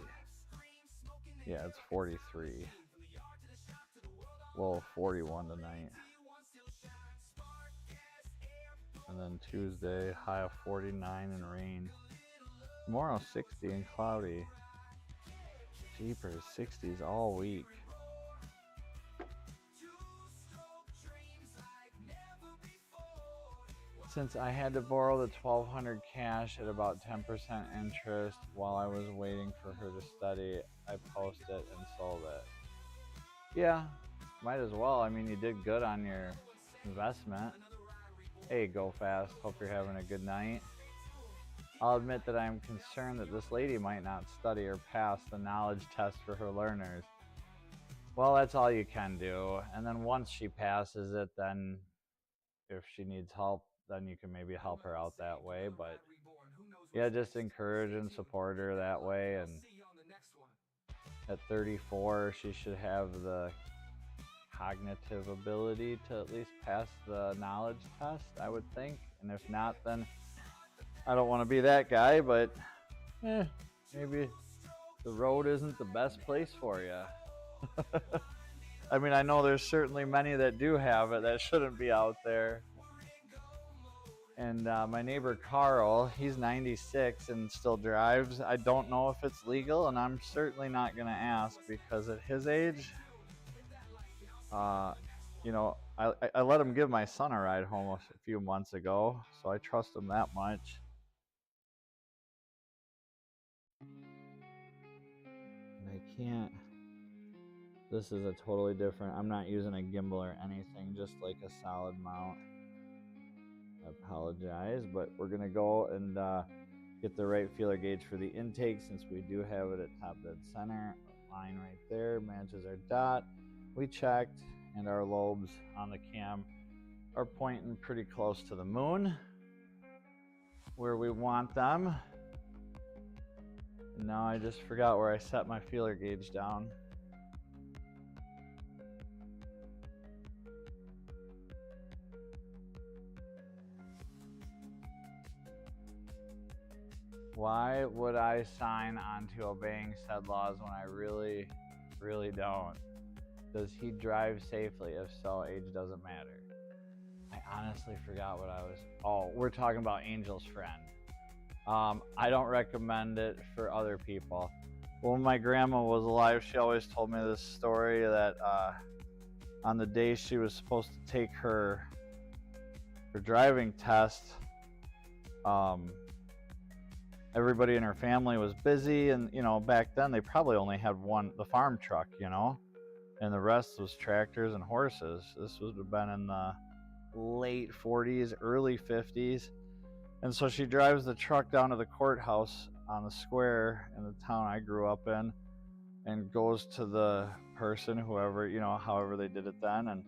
Yeah, it's 43. Low 41 tonight. And then Tuesday, high of 49 and rain. Tomorrow 60 and cloudy. Jeepers, 60s all week. Since I had to borrow the $1,200 cash at about 10% interest while I was waiting for her to study, I posted it and sold it. Yeah, might as well. I mean, you did good on your investment. Hey, Go Fast. Hope you're having a good night. I'll admit that I am concerned that this lady might not study or pass the knowledge test for her learners. Well, that's all you can do. And then once she passes it, then if she needs help, then you can maybe help her out that way. But yeah, just encourage and support her that way. And at 34, she should have the cognitive ability to at least pass the knowledge test, I would think. And if not, then I don't want to be that guy, but maybe the road isn't the best place for you. I mean, I know there's certainly many that do have it that shouldn't be out there. And my neighbor Carl, he's 96 and still drives. I don't know if it's legal, and I'm certainly not going to ask because at his age, you know, I let him give my son a ride home a few months ago, so I trust him that much. And I can't. This is a totally different. I'm not using a gimbal or anything, just like a solid mount. I apologize, but we're gonna go and get the right feeler gauge for the intake since we do have it at top dead center. Line right there matches our dot. We checked, and our lobes on the cam are pointing pretty close to the moon, where we want them. And now I just forgot where I set my feeler gauge down. Why would I sign on to obeying said laws when I really, really don't? Does he drive safely? If so, age doesn't matter. I honestly forgot what I was... Oh, we're talking about Angel's friend. I don't recommend it for other people. When my grandma was alive, she always told me this story that on the day she was supposed to take her her driving test, everybody in her family was busy, and you know, back then they probably only had the farm truck, you know, and the rest was tractors and horses. This would have been in the late 40s, early 50s. And so she drives the truck down to the courthouse on the square in the town I grew up in, and goes to the person, whoever, you know, however they did it then.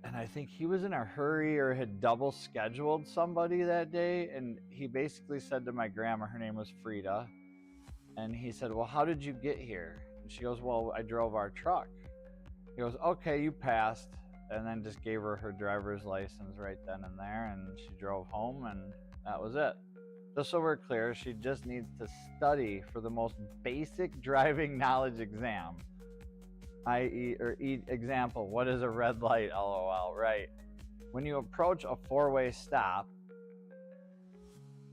And I think he was in a hurry or had double scheduled somebody that day. And he basically said to my grandma, her name was Frida, and he said, well, how did you get here? And she goes, well, I drove our truck. He goes, okay, you passed. And then just gave her driver's license right then and there, and she drove home, and that was it. Just so we're clear, she just needs to study for the most basic driving knowledge exam, i.e., example, what is a red light? LOL, right? When you approach a four-way stop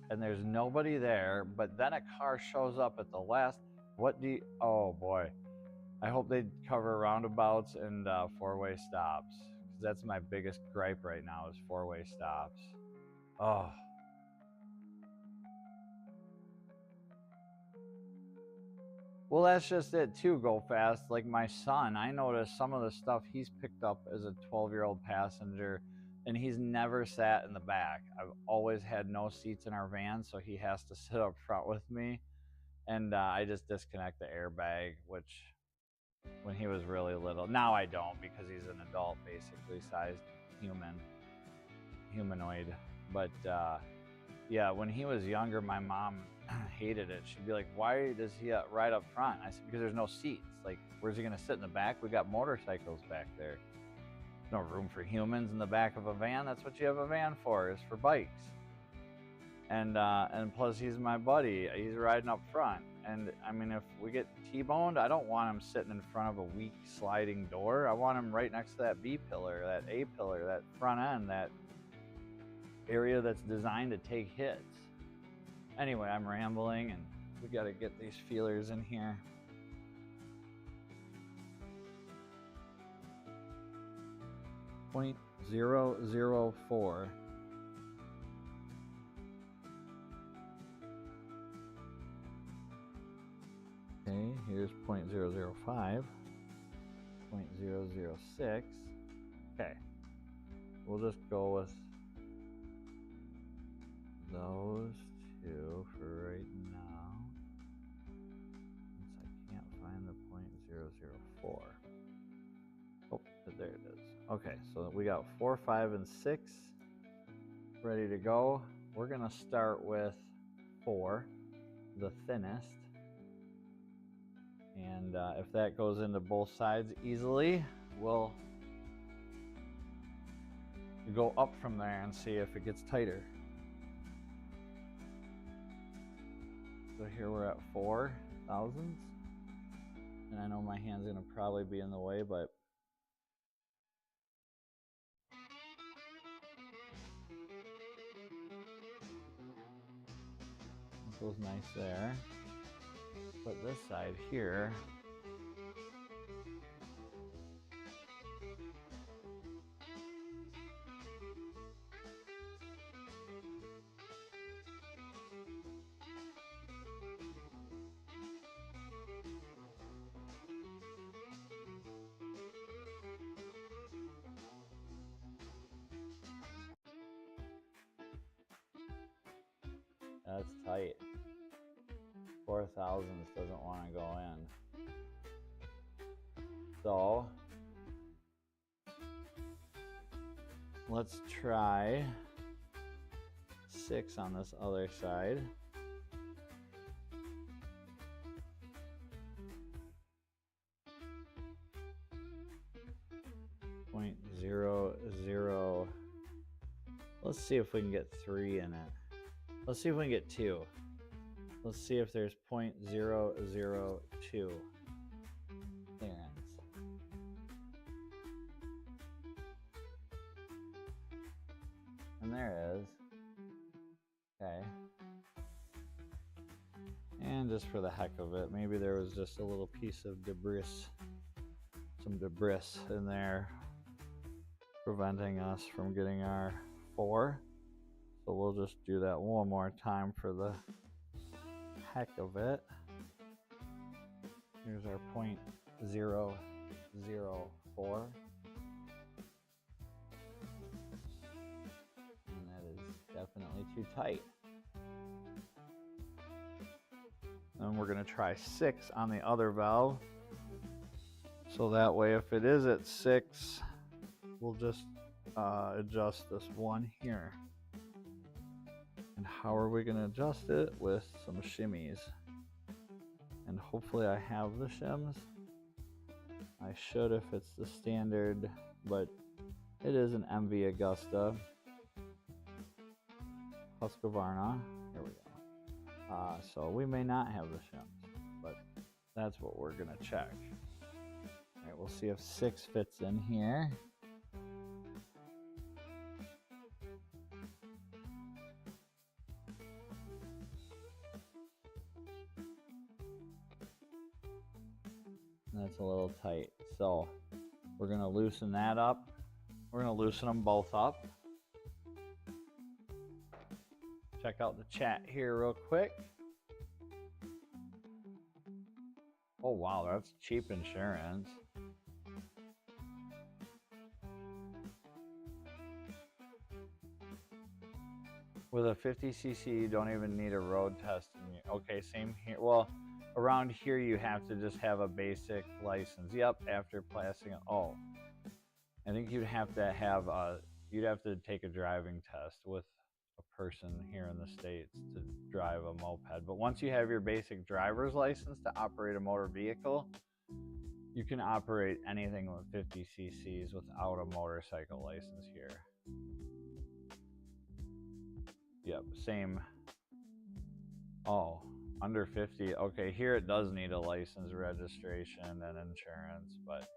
and there's nobody there, but then a car shows up at the last, oh boy. I hope they cover roundabouts and four-way stops. That's my biggest gripe right now is four-way stops. Oh. Well, that's just it too, go fast. Like my son, I noticed some of the stuff he's picked up as a 12-year-old passenger, and he's never sat in the back. I've always had no seats in our van, so he has to sit up front with me. And I just disconnect the airbag, which when he was really little. Now I don't, because he's an adult, basically sized humanoid. But yeah, when he was younger, my mom hated it. She'd be like, why does he ride up front? I said, because there's no seats. Like, where's he gonna sit in the back? We got motorcycles back there. There's no room for humans in the back of a van. That's what you have a van for, is for bikes. And plus he's my buddy. He's riding up front. And I mean, if we get T-boned, I don't want him sitting in front of a weak sliding door. I want him right next to that B pillar, that A pillar, that front end, that area that's designed to take hits. Anyway, I'm rambling, and we got to get these feelers in here. .004. Okay, here's 0.005, 0.006. Okay, we'll just go with those two for right now, since I can't find the 0.004. Oh, there it is. Okay, so we got 4, 5, and 6 ready to go. We're gonna start with 4, the thinnest. And if that goes into both sides easily, we'll go up from there and see if it gets tighter. So here we're at 4 thousandths. And I know my hand's gonna probably be in the way, but it goes nice there. But this side here, that's tight. 4 thousandths doesn't want to go in. So let's try 6 on this other side. .00. Let's see if we can get 3 in it. Let's see if we can get 2. Let's see if there's .002 clearance. And there it is. Okay. And just for the heck of it, maybe there was just a little piece of debris, some debris in there. preventing us from getting our 4. So we'll just do that one more time for the heck of it. Here's our .004. And that is definitely too tight. And we're going to try 6 on the other valve. So that way, if it is at 6, we'll just adjust this one here. And how are we going to adjust it? With some shimmies. And hopefully I have the shims. I should if it's the standard, but it is an MV Agusta Husqvarna. Here we go. So we may not have the shims, but that's what we're going to check. All right, we'll see if 6 fits in here. That's a little tight. So we're going to loosen that up. We're going to loosen them both up. Check out the chat here real quick. Oh wow, that's cheap insurance. With a 50cc, you don't even need a road test. Okay, same here. Well, around here you have to just have a basic license. Yep, after passing. Oh, I think you'd have to have you'd have to take a driving test with a person here in the States to drive a moped. But once you have your basic driver's license to operate a motor vehicle, you can operate anything with 50 cc's without a motorcycle license here. Yep, same. Oh, under 50. Okay, here it does need a license, registration, and insurance, but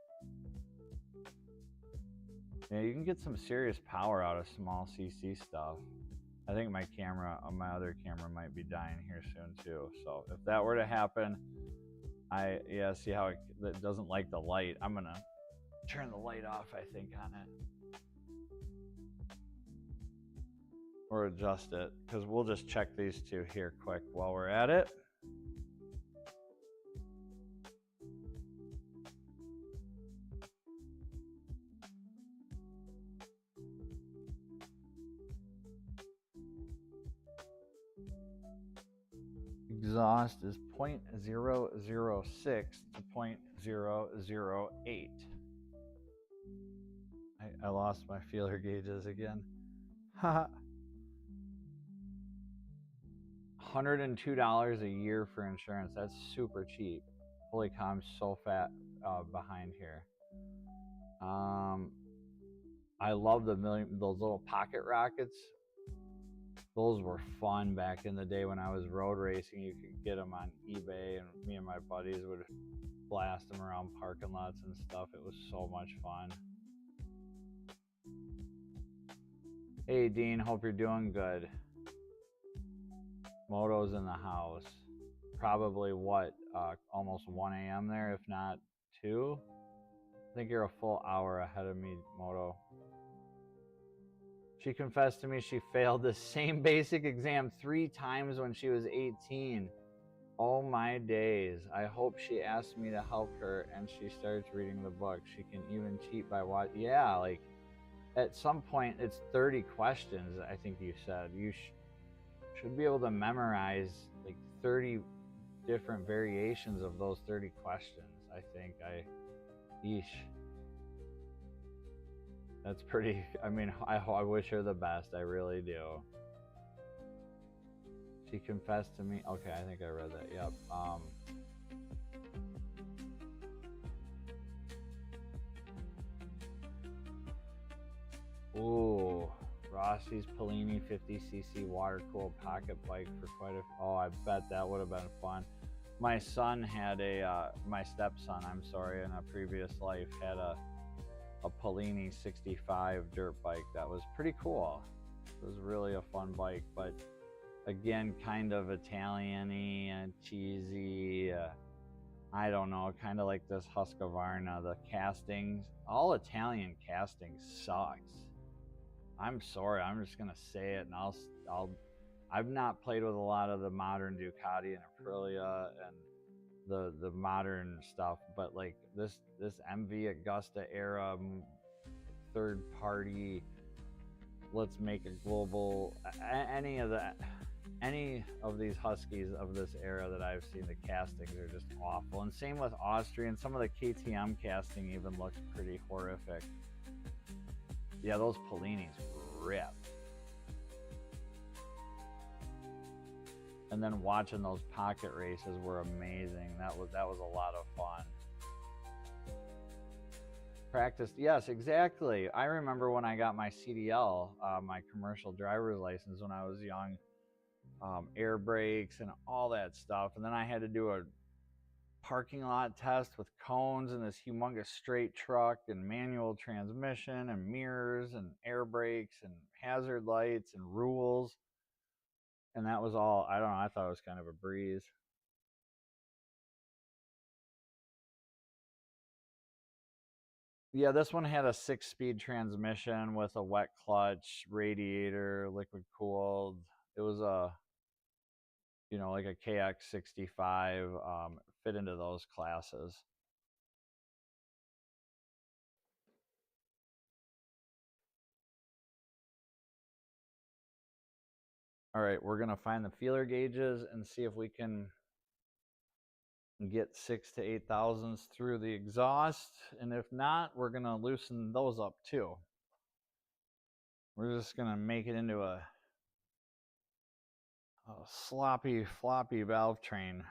yeah, you can get some serious power out of small cc stuff. I think my camera, my other camera might be dying here soon too. So if that were to happen, yeah, see how it doesn't like the light. I'm gonna turn the light off, I think, on it. Or adjust it, because we'll just check these two here quick while we're at it. Exhaust is 0.006 to 0.008. I lost my feeler gauges again. Haha. $102 a year for insurance. That's super cheap. Holy cow, I'm so fat behind here. I love those little pocket rockets. Those were fun back in the day when I was road racing. You could get them on eBay, and me and my buddies would blast them around parking lots and stuff. It was so much fun. Hey Dean, hope you're doing good. Moto's in the house. Probably what, almost 1 a.m. there, if not 2. I think you're a full hour ahead of me, Moto. She confessed to me she failed the same basic exam 3 times when she was 18. Oh my days. I hope she asked me to help her and she starts reading the book. She can even cheat by what? Yeah, like at some point it's 30 questions, I think you said. You should be able to memorize like 30 different variations of those 30 questions. I think yeesh. That's pretty, I mean, I wish her the best. I really do. She confessed to me. Okay, I think I read that. Yep. Ooh, Rossi's Polini 50cc water-cooled pocket bike for quite a... Oh, I bet that would have been fun. My son had my stepson, I'm sorry, in a previous life had a Polini 65 dirt bike that was pretty cool. It was really a fun bike, but again, kind of Italian-y and cheesy. I don't know, kind of like this Husqvarna, the castings, all Italian casting sucks. I'm sorry, I'm just gonna say it, and I've not played with a lot of the modern Ducati and Aprilia and the modern stuff, but like this MV Agusta era third party, let's make a global, any of these Huskies of this era that I've seen, the castings are just awful. And same with Austrian. Some of the KTM casting even looks pretty horrific. Yeah, those Polinis rip. And then watching those pocket races were amazing. That was a lot of fun. Practiced, yes, exactly. I remember when I got my CDL, my commercial driver's license, when I was young, air brakes and all that stuff. And then I had to do a parking lot test with cones and this humongous straight truck and manual transmission and mirrors and air brakes and hazard lights and rules. And that was all, I don't know, I thought it was kind of a breeze. Yeah, this one had a 6-speed transmission with a wet clutch, radiator, liquid cooled. It was a, like a KX65, fit into those classes. All right, we're gonna find the feeler gauges and see if we can get 6 to 8 thousandths through the exhaust, and if not, we're gonna loosen those up too. We're just gonna make it into a sloppy, floppy valve train.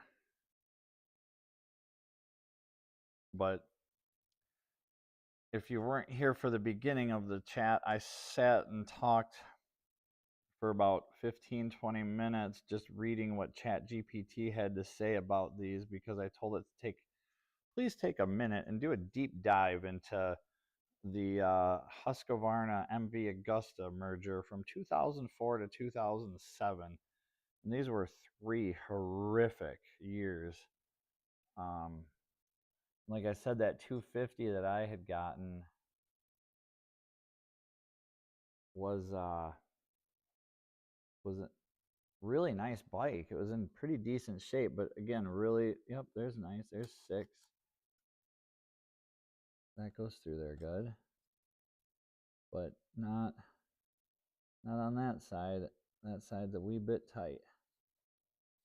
But if you weren't here for the beginning of the chat, I sat and talked for about 15-20 minutes just reading what ChatGPT had to say about these, because I told it to please take a minute and do a deep dive into the Husqvarna MV Agusta merger from 2004 to 2007. And these were 3 horrific years. Like I said, that 250 that I had gotten was a really nice bike. It was in pretty decent shape, but again, really, yep, there's nice. There's 6. That goes through there good. But not on that side. That side's a wee bit tight.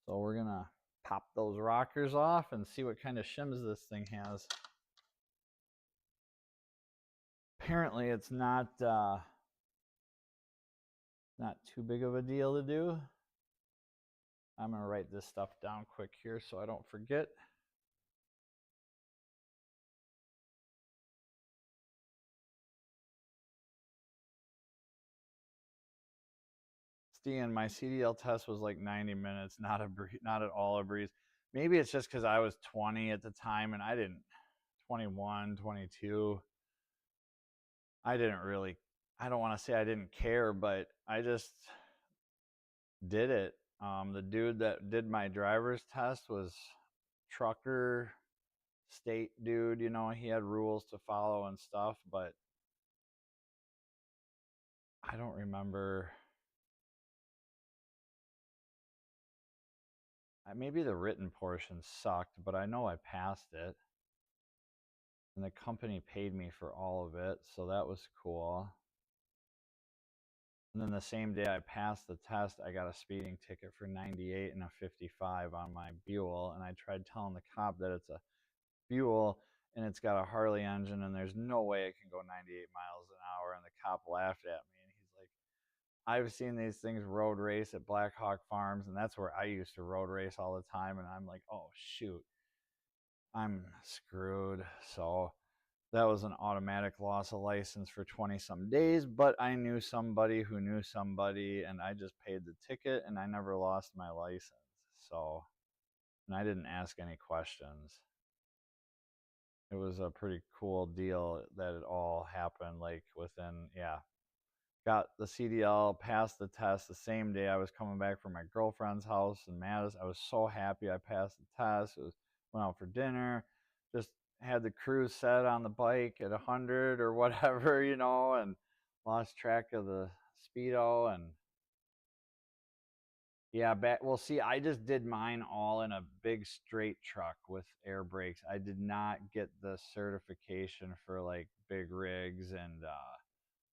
So we're gonna pop those rockers off and see what kind of shims this thing has. Apparently it's not too big of a deal to do. I'm gonna write this stuff down quick here so I don't forget. Stian, my CDL test was like 90 minutes, not at all a breeze. Maybe it's just because I was 20 at the time and I didn't, 21, 22. I didn't really, I don't want to say I didn't care, but I just did it. The dude that did my driver's test was trucker state dude, he had rules to follow and stuff, but I don't remember. Maybe the written portion sucked, but I know I passed it. And the company paid me for all of it, so that was cool. And then the same day I passed the test, I got a speeding ticket for 98 and a 55 on my Buell, and I tried telling the cop that it's a Buell and it's got a Harley engine and there's no way it can go 98 miles an hour, and the cop laughed at me and he's like, I've seen these things road race at Black Hawk Farms, and that's where I used to road race all the time, and I'm like, oh shoot, I'm screwed. So that was an automatic loss of license for 20 some days, but I knew somebody who knew somebody, and I just paid the ticket and I never lost my license. So, and I didn't ask any questions. It was a pretty cool deal that it all happened like within, yeah. Got the CDL, passed the test the same day I was coming back from my girlfriend's house in Madison. I was so happy I passed the test. It was went out for dinner, just had the cruise set on the bike at 100 or whatever, you know, and lost track of the speedo. And yeah, back, well, see, I just did mine all in a big straight truck with air brakes. I did not get the certification for like big rigs and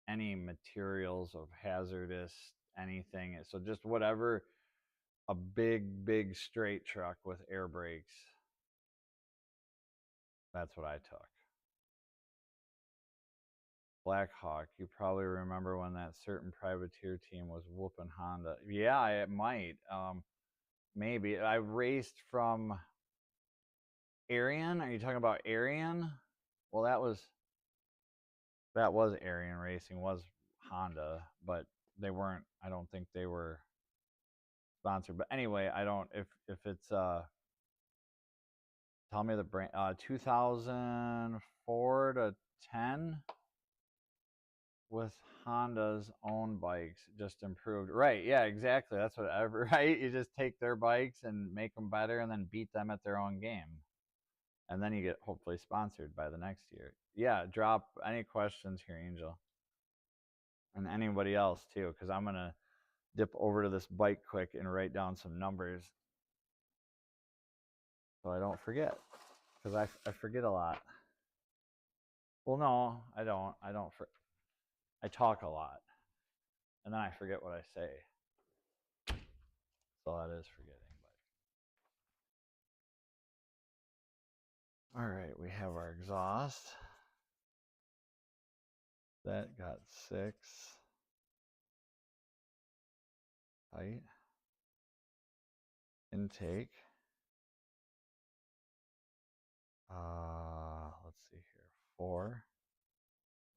any materials of hazardous anything. So just whatever, a big straight truck with air brakes. That's what I took. Blackhawk, you probably remember when that certain privateer team was whooping Honda. Yeah, it might. Maybe. I raced from Arian. Are you talking about Arian? Well, that was Arian Racing, was Honda, but they weren't. I don't think they were sponsored. But anyway, I don't. If it's tell me the brand. 2004 to 10 with Honda's own bikes, just improved. Right? Yeah, exactly. That's whatever. Right? You just take their bikes and make them better, and then beat them at their own game. And then you get hopefully sponsored by the next year. Yeah, drop any questions here, Angel, and anybody else too, because I'm gonna dip over to this bike quick and write down some numbers so I don't forget, because I forget a lot. Well, no, I don't. I talk a lot, and then I forget what I say. So that is forgetting. But all right, we have our exhaust. That got 6. Tight. Intake. Let's see here. 4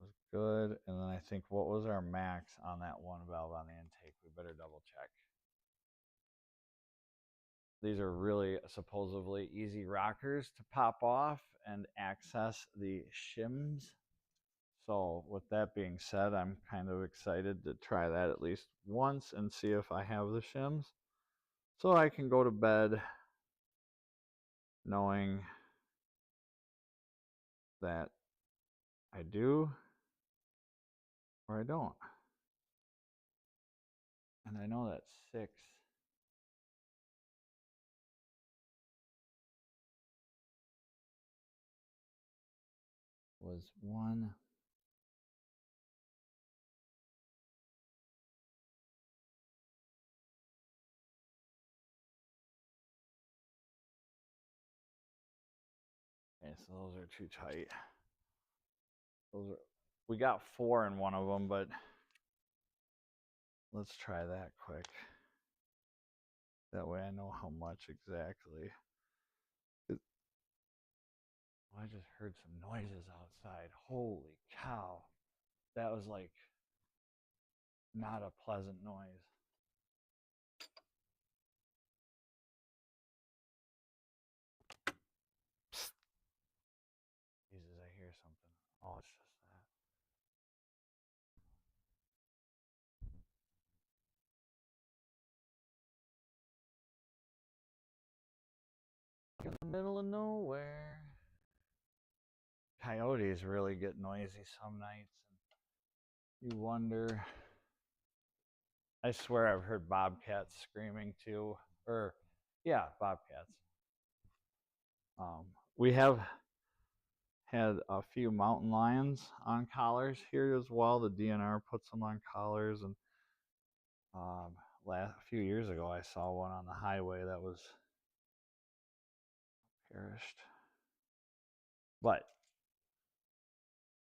was good. And then I think, what was our max on that one valve on the intake? We better double check. These are really supposedly easy rockers to pop off and access the shims. So with that being said, I'm kind of excited to try that at least once and see if I have the shims, so I can go to bed knowing that I do or I don't. And I know that 6 was 1. Okay, so those are too tight. Those are, we got 4 in one of them, but let's try that quick. That way I know how much exactly. I just heard some noises outside. Holy cow. That was like not a pleasant noise. Psst. Jesus, I hear something. Oh, it's just that. In the middle of nowhere. Coyotes really get noisy some nights. And you wonder. I swear I've heard bobcats screaming too. Or, yeah, bobcats. We have had a few mountain lions on collars here as well. The DNR puts them on collars, and a few years ago I saw one on the highway that was perished. But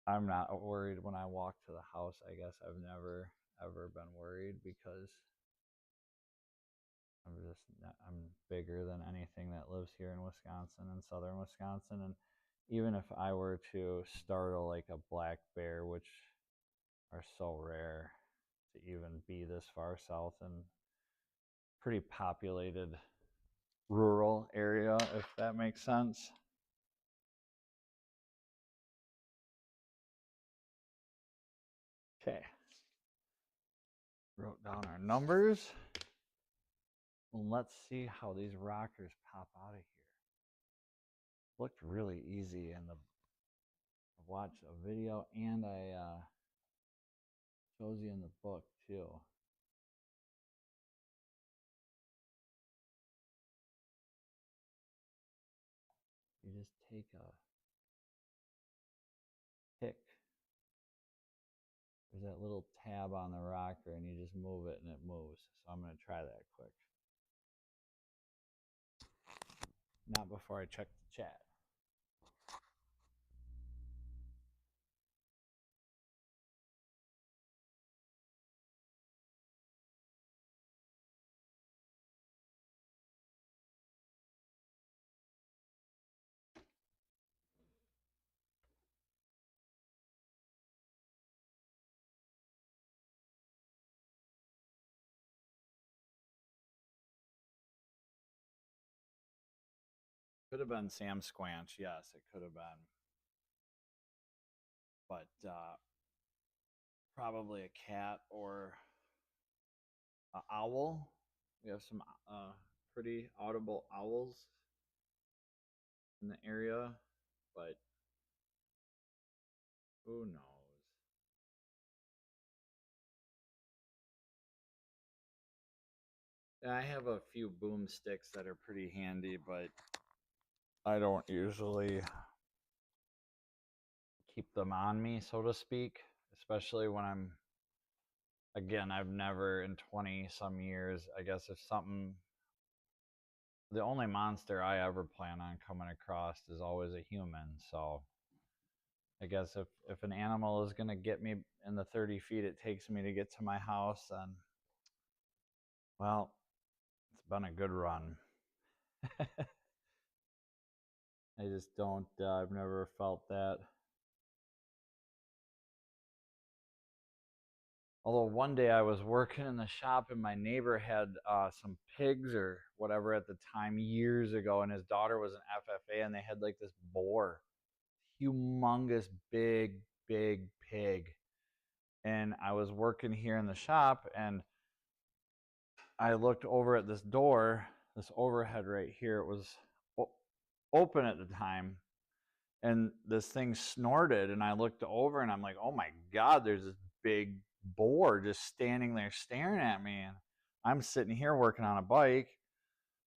I'm not worried when I walk to the house. I guess I've never ever been worried because I'm bigger than anything that lives here in Wisconsin and southern Wisconsin. And even if I were to startle like a black bear, which are so rare to even be this far south and pretty populated rural area, if that makes sense. Okay. Wrote down our numbers. Let's see how these rockers pop out of here. looked really easy, and I watched a video, and I shows you in the book too. You just take a pick. There's that little tab on the rocker, and you just move it, and it moves. So I'm going to try that quick. Not before I check the chat. Could have been Sam Squanch. Yes, it could have been. But probably a cat or an owl. We have some pretty audible owls in the area, but who knows? I have a few boomsticks that are pretty handy, but I don't usually keep them on me, so to speak, especially when I'm, again, I've never in 20 some years, I guess if something, the only monster I ever plan on coming across is always a human, so I guess if an animal is going to get me in the 30 feet it takes me to get to my house, then, well, it's been a good run. I just don't, I've never felt that. Although one day I was working in the shop and my neighbor had some pigs or whatever at the time years ago, and his daughter was an FFA, and they had like this boar, humongous big pig. And I was working here in the shop, and I looked over at this door, this overhead right here. It was open at the time, and this thing snorted, and I looked over and I'm like, oh my God, there's this big boar just standing there staring at me. And I'm sitting here working on a bike,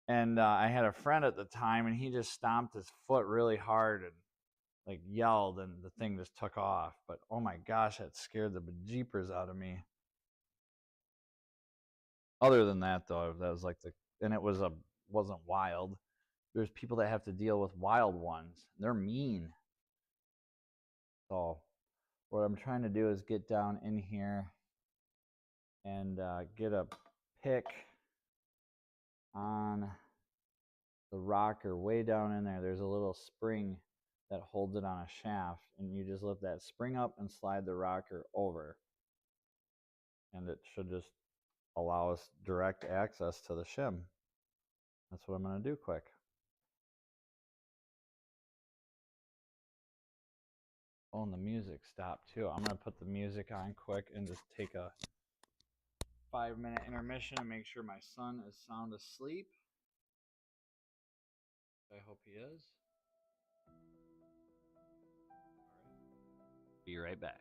and I had a friend at the time, and he just stomped his foot really hard and like yelled, and the thing just took off. But oh my gosh, that scared the bejeepers out of me. Other than that, though, that was like and it wasn't wild. There's people that have to deal with wild ones. They're mean. So what I'm trying to do is get down in here and get a pick on the rocker way down in there. There's a little spring that holds it on a shaft, and you just lift that spring up and slide the rocker over, and it should just allow us direct access to the shim. That's what I'm going to do quick. Oh, and the music stopped too. I'm going to put the music on quick and just take a 5-minute intermission and make sure my son is sound asleep. I hope he is. All right. Be right back.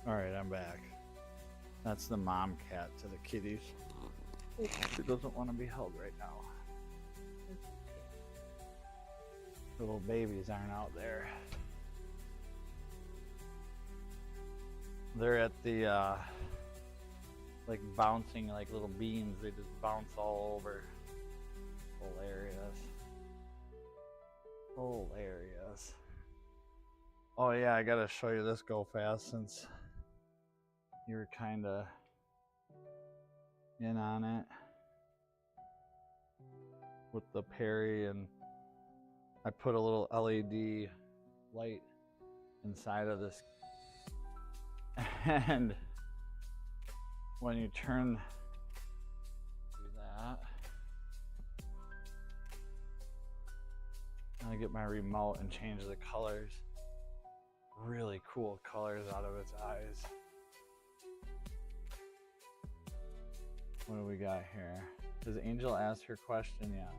All right, I'm back. That's the mom cat to the kitties. She doesn't want to be held right now. Little babies aren't out there. They're at the like bouncing like little beans. They just bounce all over. Hilarious. Hilarious. Oh yeah, I gotta show you this go fast since you were kinda in on it with the Perry, and I put a little LED light inside of this, and when you do that, I get my remote and change the colors. Really cool colors out of its eyes. What do we got here? Does Angel ask her question yet?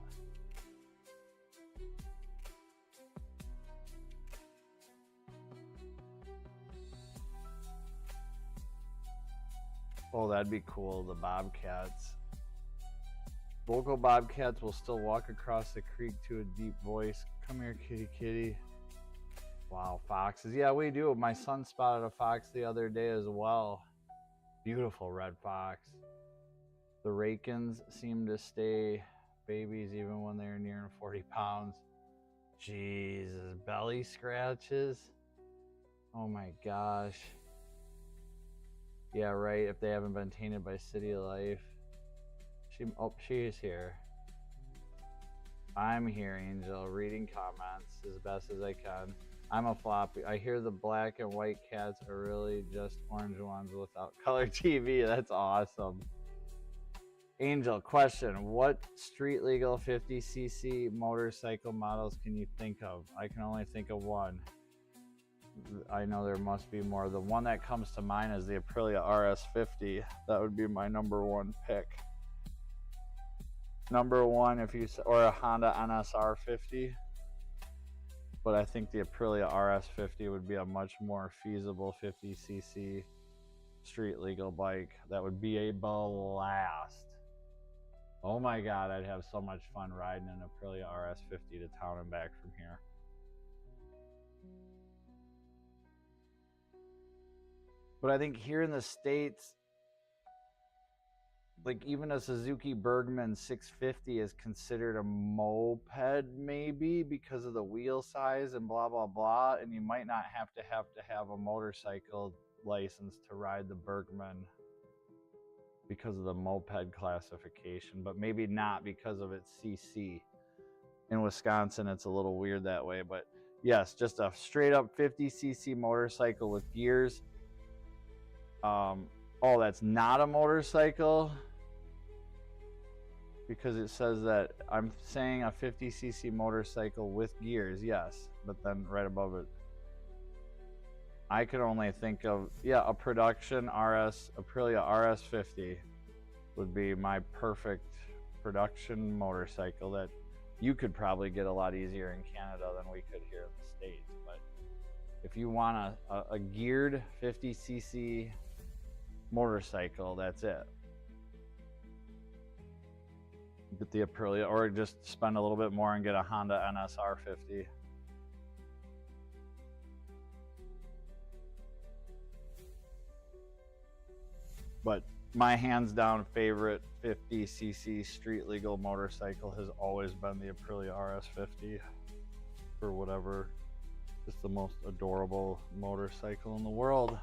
Oh, that'd be cool, the bobcats. Vocal bobcats will still walk across the creek to a deep voice. Come here, kitty kitty. Wow, foxes. Yeah, we do. My son spotted a fox the other day as well. Beautiful red fox. The Rakins seem to stay babies even when they're nearing 40 pounds. Jesus, belly scratches. Oh my gosh. Yeah, right, if they haven't been tainted by city life. She's here. I'm here, Angel, reading comments as best as I can. I'm a floppy. I hear the black and white cats are really just orange ones without color TV. That's awesome. Angel, question. What street legal 50cc motorcycle models can you think of? I can only think of one. I know there must be more. The one that comes to mind is the Aprilia RS50. That would be my number one pick. Number one, or a Honda NSR 50. But I think the Aprilia RS50 would be a much more feasible 50cc street legal bike. That would be a blast. Oh my God, I'd have so much fun riding an Aprilia RS50 to town and back from here. But I think here in the States, like even a Suzuki Bergman 650 is considered a moped maybe because of the wheel size and blah, blah, blah. And you might not have to have a motorcycle license to ride the Bergman because of the moped classification, but maybe not because of its CC. In Wisconsin, it's a little weird that way, but yes, just a straight up 50cc motorcycle with gears. Oh, that's not a motorcycle because it says that I'm saying a 50cc motorcycle with gears, yes, but then right above it, I could only think of, yeah, a production Aprilia RS50 would be my perfect production motorcycle that you could probably get a lot easier in Canada than we could here in the States. But if you want a geared 50cc motorcycle, that's it. Get the Aprilia, or just spend a little bit more and get a Honda NSR 50. But my hands down favorite 50cc street legal motorcycle has always been the Aprilia RS50 for whatever. Just the most adorable motorcycle in the world.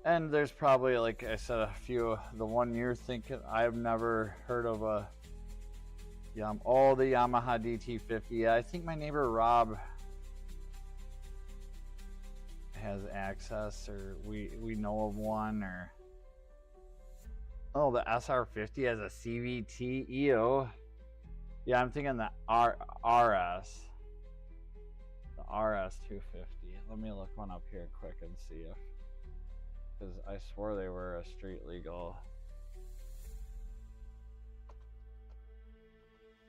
And there's probably, like I said, a few. The one you're thinking, I've never heard of the Yamaha DT50. Yeah, I think my neighbor Rob has access, or we know of one, or oh, the SR50 has a CVT EO. Yeah, I'm thinking the RS, the RS250. Let me look one up here quick and see if, because I swore they were a street legal.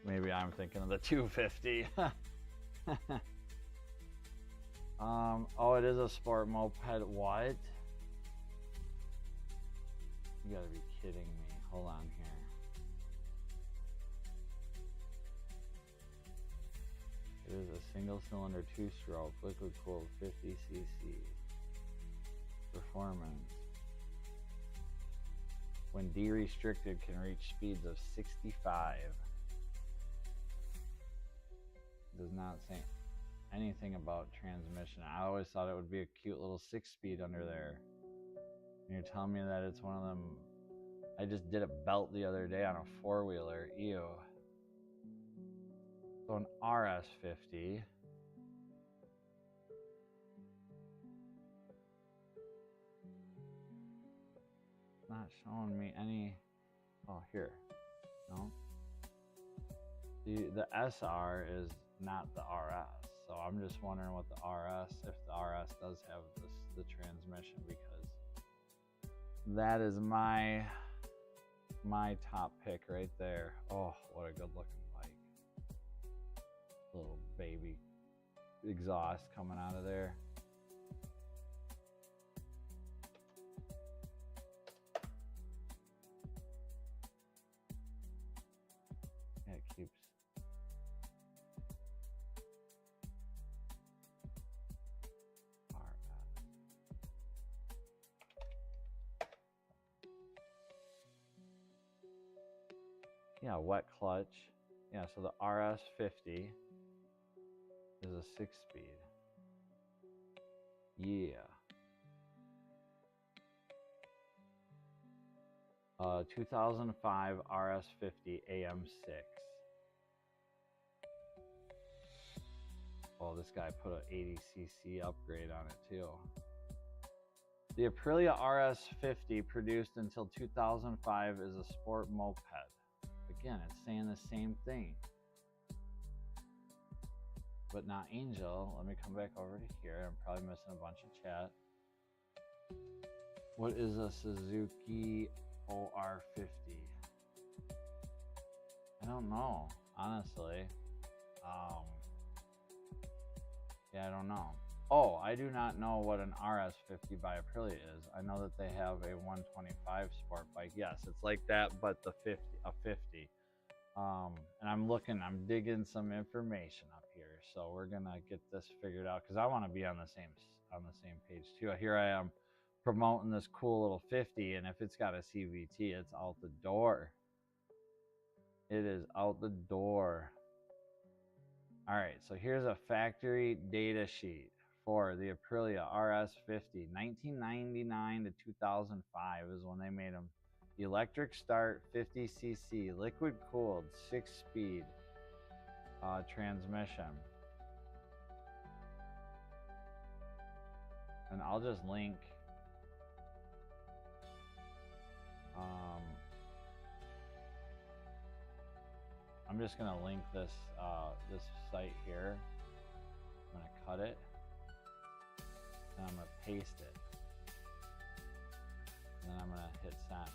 Maybe I'm thinking of the 250. Oh, it is a sport moped. What? You gotta be kidding me. Hold on here. It is a single cylinder, 2-stroke, liquid cooled, 50 cc. Performance. When de-restricted, can reach speeds of 65. Does not say anything about transmission. I always thought it would be a cute little 6-speed under there. And you're telling me that it's one of them. I just did a belt the other day on a 4-wheeler. Ew. So an RS50. Not showing me any. Oh, here. No. The SR is not the RS. So I'm just wondering what the RS, if the RS does have the transmission, because that is my top pick right there. Oh, what a good looking bike. Little baby exhaust coming out of there. Yeah, it keeps. Yeah, wet clutch. Yeah, so the RS50 is a 6-speed. Yeah. 2005 RS50 AM6. Oh, this guy put an 80cc upgrade on it too. The Aprilia RS50 produced until 2005 is a sport moped. Again, it's saying the same thing. But not Angel. Let me come back over to here. I'm probably missing a bunch of chat. What is a Suzuki OR50? I don't know, honestly. Yeah, I don't know. Oh, I do not know what an RS50 by Aprilia is. I know that they have a 125 sport bike. Yes, it's like that, but a 50. And I'm digging some information up here. So we're gonna get this figured out, because I want to be on the same page too. Here I am promoting this cool little 50, and if it's got a CVT, it's out the door. It is out the door. All right, so here's a factory data sheet for the Aprilia RS50. 1999 to 2005 is when they made them. Electric start, 50cc, liquid cooled, 6-speed transmission. And I'll just link I'm just gonna link this this site here. I'm gonna cut it and I'm gonna paste it, and then I'm gonna hit send,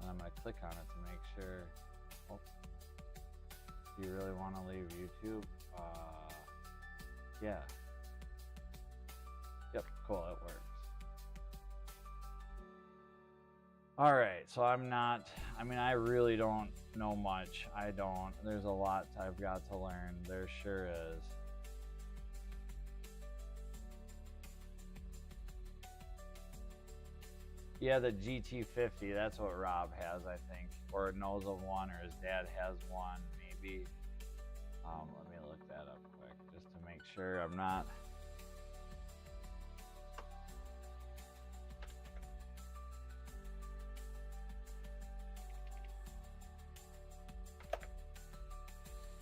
and I'm gonna click on it to make sure. Oh, do you really want to leave YouTube? Yeah. Yep, cool, it works. All right, so I really don't know much. There's a lot I've got to learn. There sure is. Yeah, the GT50, that's what Rob has, I think. Or knows of one, or his dad has one, maybe. Let me look that up quick, just to make sure I'm not...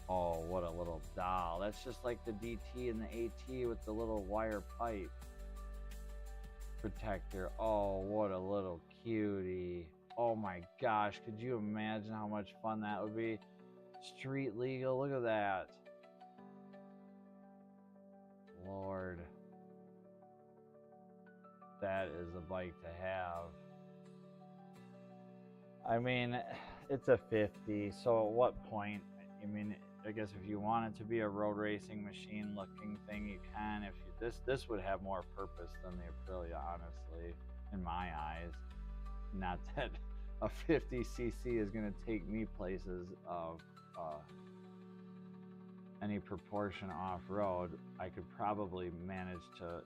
Oh, what a little doll. That's just like the DT and the AT with the little wire pipe protector. Oh, what a little cutie. Oh my gosh, could you imagine how much fun that would be? Street legal, look at that. Lord. That is a bike to have. I mean, it's a 50, so at what point, I mean, I guess if you want it to be a road racing machine looking thing, you can. If you, this would have more purpose than the Aprilia, honestly, in my eyes. Not that a 50cc is going to take me places of any proportion off-road. I could probably manage to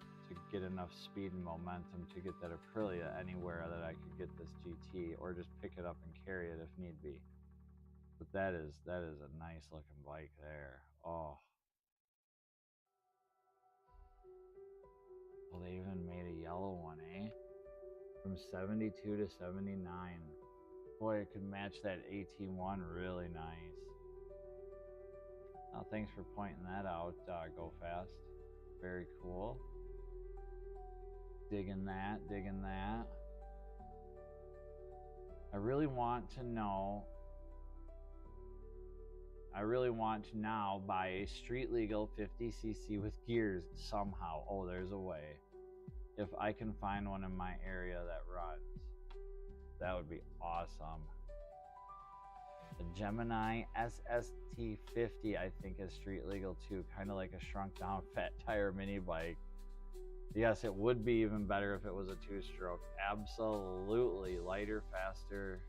get enough speed and momentum to get that Aprilia anywhere that I could get this GT, or just pick it up and carry it if need be. But that is a nice looking bike there. Oh. Well, they even made a yellow one, eh? From 72 to 79. Boy, it could match that AT1 really nice. Oh, thanks for pointing that out, Go Fast. Very cool. Digging that, digging that. I really want to now buy a street legal 50cc with gears somehow. Oh, there's a way. If I can find one in my area that runs, that would be awesome. The Gemini SST50, I think, is street legal too, kind of like a shrunk down fat tire mini bike. Yes, it would be even better if it was a two-stroke. Absolutely. Lighter, faster.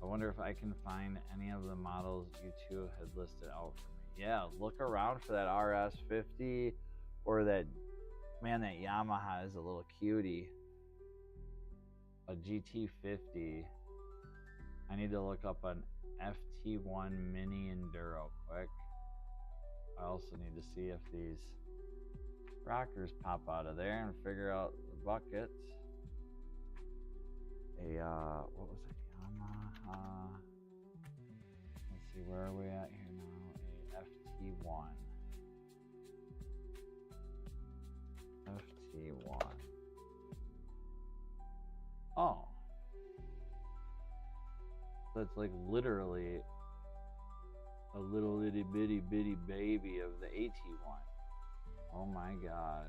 I wonder if I can find any of the models you two had listed out for me. Yeah, look around for that RS50 or that, man, that Yamaha is a little cutie. A GT50. I need to look up an FT1 Mini Enduro quick. I also need to see if these rockers pop out of there and figure out the buckets. What was it? Yamaha. Let's see, where are we at here now? A FT1. FT1. Oh. So it's like literally a little itty bitty baby of the AT1. Oh my God.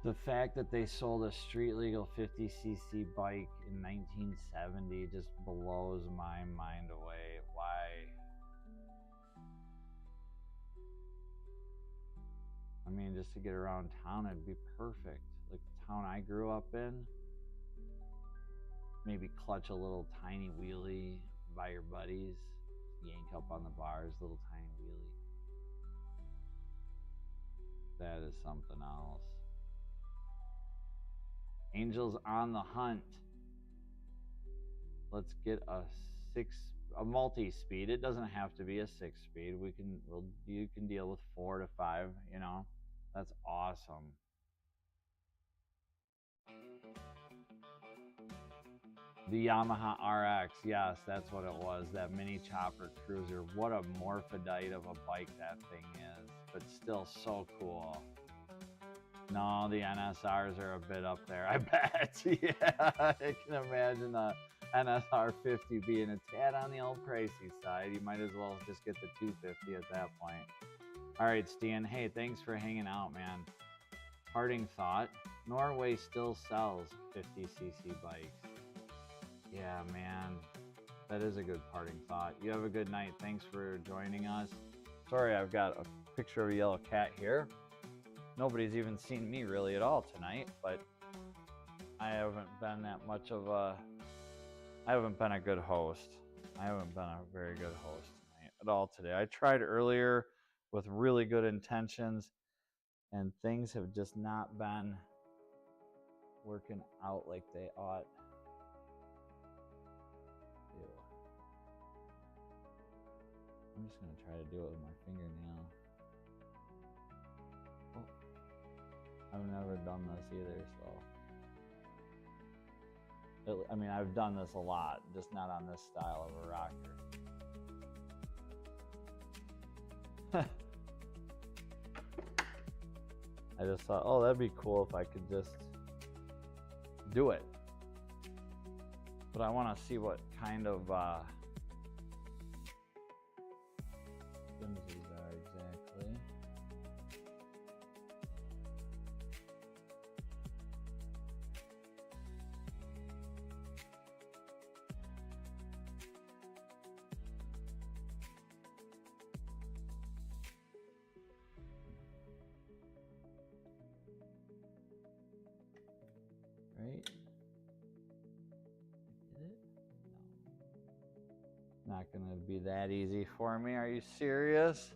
The fact that they sold a street legal 50cc bike in 1970 just blows my mind away. Why? I mean, just to get around town, it'd be perfect. Like the town I grew up in. Maybe clutch a little tiny wheelie by your buddies. Yank up on the bars, little tiny wheelie. That is something else. Angels on the Hunt. Let's get a multi-speed. It doesn't have to be a 6-speed. You can deal with 4 to 5, you know. That's awesome. The Yamaha RX, yes, that's what it was. That mini chopper cruiser. What a morphydites of a bike that thing is, but still so cool. No, the NSRs are a bit up there, I bet. Yeah, I can imagine the NSR 50 being a tad on the old pricey side. You might as well just get the 250 at that point. All right, Stan. Hey, thanks for hanging out, man. Parting thought. Norway still sells 50cc bikes. Yeah, man. That is a good parting thought. You have a good night. Thanks for joining us. Sorry, I've got a picture of a yellow cat here. Nobody's even seen me really at all tonight, but I haven't been that much of a... I haven't been a good host. I haven't been a very good host tonight at all today. I tried earlier with really good intentions, and things have just not been working out like they ought. I'm just going to try to do it with my fingernail. Oh, I've never done this either, so... I mean, I've done this a lot, just not on this style of a rocker. I just thought, oh, that'd be cool if I could just do it. But I want to see what kind of... these are exactly. not going to be that easy for me. Are you serious?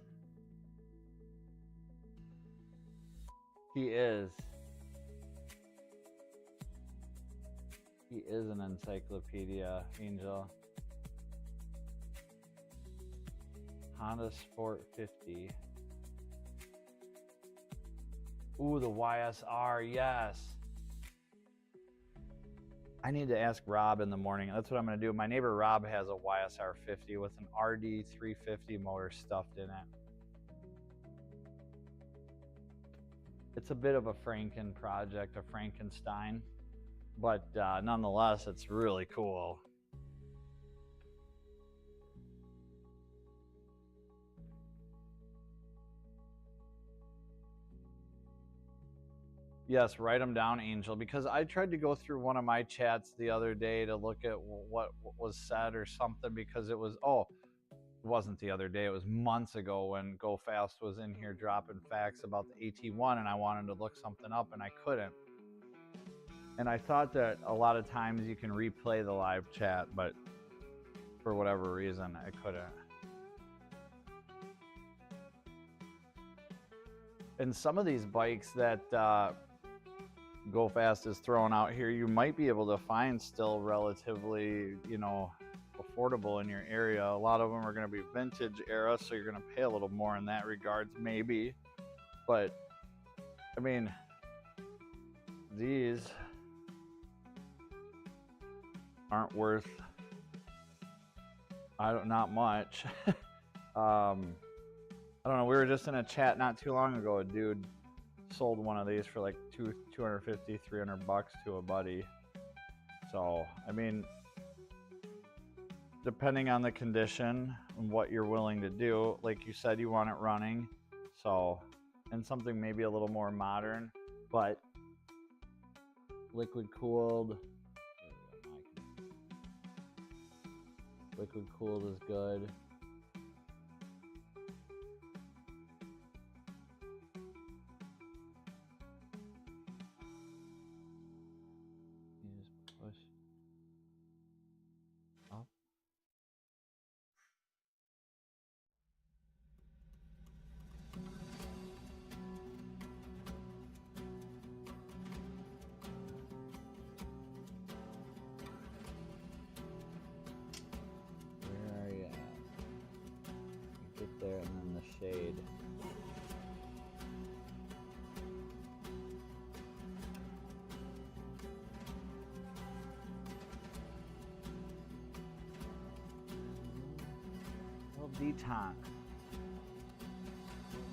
He is. He is an encyclopedia, Angel. Honda Sport 50. Ooh, the YSR, yes. I need to ask Rob in the morning. That's what I'm going to do. My neighbor Rob has a YSR 50 with an RD 350 motor stuffed in it. It's a bit of a Franken project, a Frankenstein, but nonetheless, it's really cool. Yes, write them down, Angel, because I tried to go through one of my chats the other day to look at what was said or something, because it was, it wasn't the other day, it was months ago when Go Fast was in here dropping facts about the AT1, and I wanted to look something up and I couldn't. And I thought that a lot of times you can replay the live chat, but for whatever reason, I couldn't. And some of these bikes that Go Fast is throwing out here, you might be able to find still relatively, affordable in your area. A lot of them are going to be vintage era, so you're going to pay a little more in that regards, maybe. But I mean, these aren't worth not much. I don't know, we were just in a chat not too long ago. A dude sold one of these for like $250, $300 to a buddy. So I mean, depending on the condition and what you're willing to do, like you said, you want it running, so, and something maybe a little more modern, but liquid cooled is good. You just push up. Where are you at? Get there and then the shade.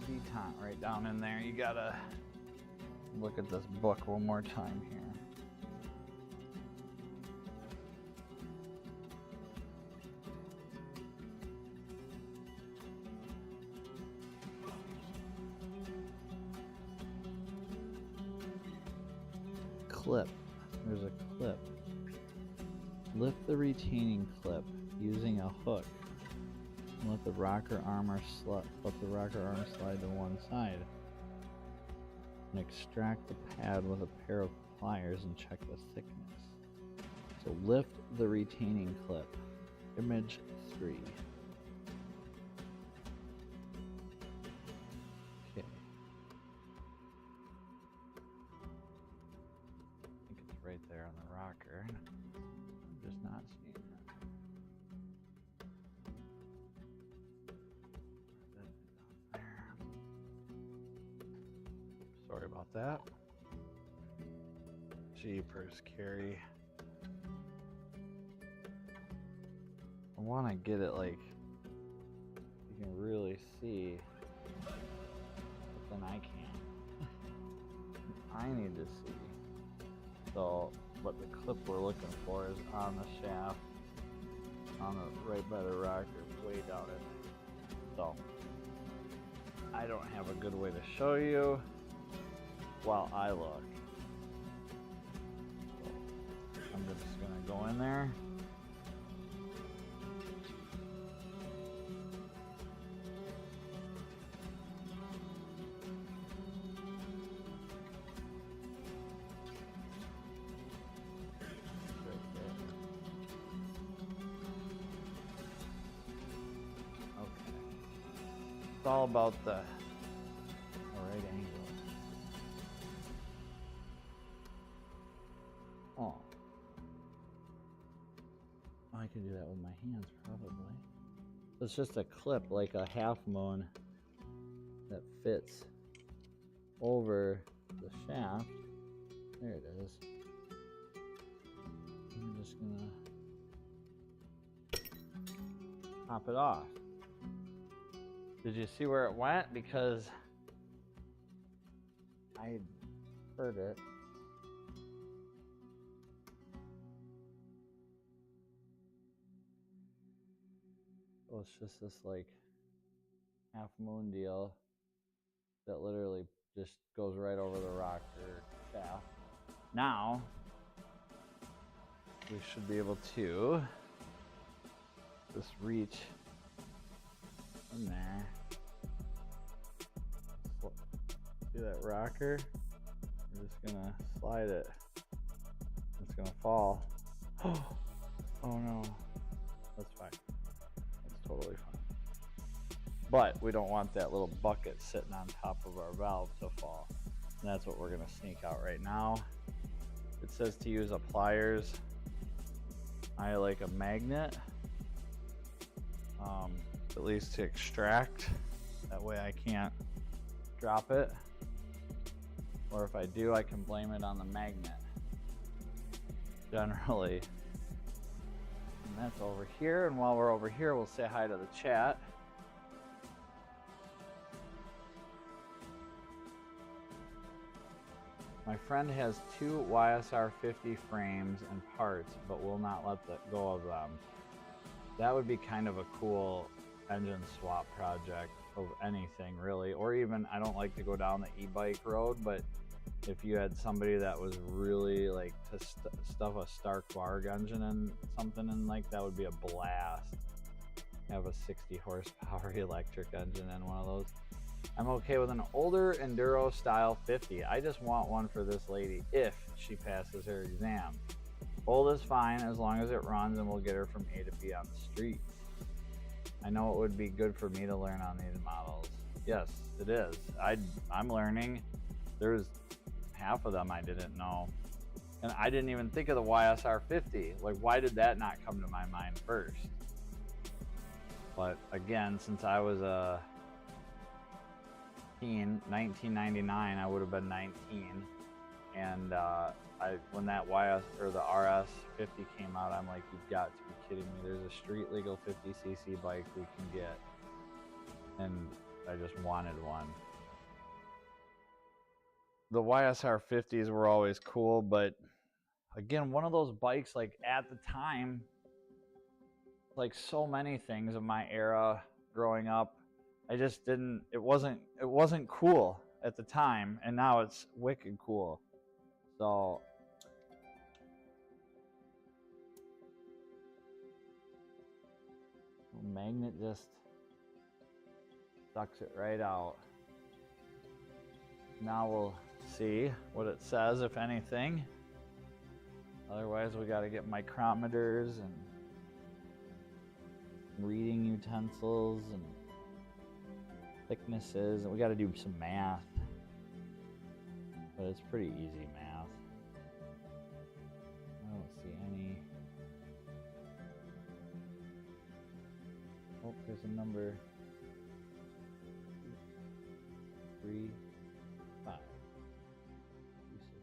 Detente right down in there. You gotta look at this book one more time here. Clip. There's a clip. Lift the retaining clip using a hook. Let the rocker arm slide to one side. And extract the pad with a pair of pliers and check the thickness. So lift the retaining clip. Image 3. Okay. I think it's right there on the rocker. I'm just not seeing it. Sorry about that. Jeepers, Carrie. I want to get it like you can really see, but then I can't. I need to see. So, but the clip we're looking for is on the shaft, right by the rocker, way down in there. So, I don't have a good way to show you while I look. So I'm just gonna go in there. It's all about the right angle. Oh. I could do that with my hands probably. It's just a clip, like a half moon, that fits over the shaft. There it is. I'm just gonna pop it off. Did you see where it went? Because I heard it. So it's just this like half moon deal that literally just goes right over the rocker shaft. Now we should be able to just reach in there. See that rocker? We're just gonna slide it. It's gonna fall. Oh no. That's fine. That's totally fine. But we don't want that little bucket sitting on top of our valve to fall. And that's what we're gonna sneak out right now. It says to use a pliers. I like a magnet, at least to extract. That way I can't drop it. Or if I do, I can blame it on the magnet. Generally. And that's over here. And while we're over here, we'll say hi to the chat. My friend has 2 YSR 50 frames and parts, but will not let go of them. That would be kind of a cool engine swap project of anything, really. Or even, I don't like to go down the e-bike road, but if you had somebody that was really like to stuff a Stark Varg engine and something in, like, that would be a blast. Have a 60 horsepower electric engine in one of those. I'm okay with an older Enduro style 50. I just want one for this lady if she passes her exam. Old is fine as long as it runs and we'll get her from A to B on the streets. I know it would be good for me to learn on these models. Yes, it is. I'm learning. There's half of them I didn't know. And I didn't even think of the YSR 50. Like, why did that not come to my mind first? But again, since I was a 1999, I would have been 19, and when that the RS 50 came out, I'm like, you've got to be kidding me. There's a street legal 50cc bike we can get, and I just wanted one. The YSR 50s were always cool, but again, one of those bikes, like, at the time, like so many things of my era growing up, I just didn't, it wasn't cool at the time, and now it's wicked cool. So magnet just sucks it right out. Now we'll see what it says, if anything. Otherwise we got to get micrometers and reading utensils and thicknesses, and we got to do some math, but it's pretty easy math. I don't see any. Oh, there's a number 3, 5, 2, 6,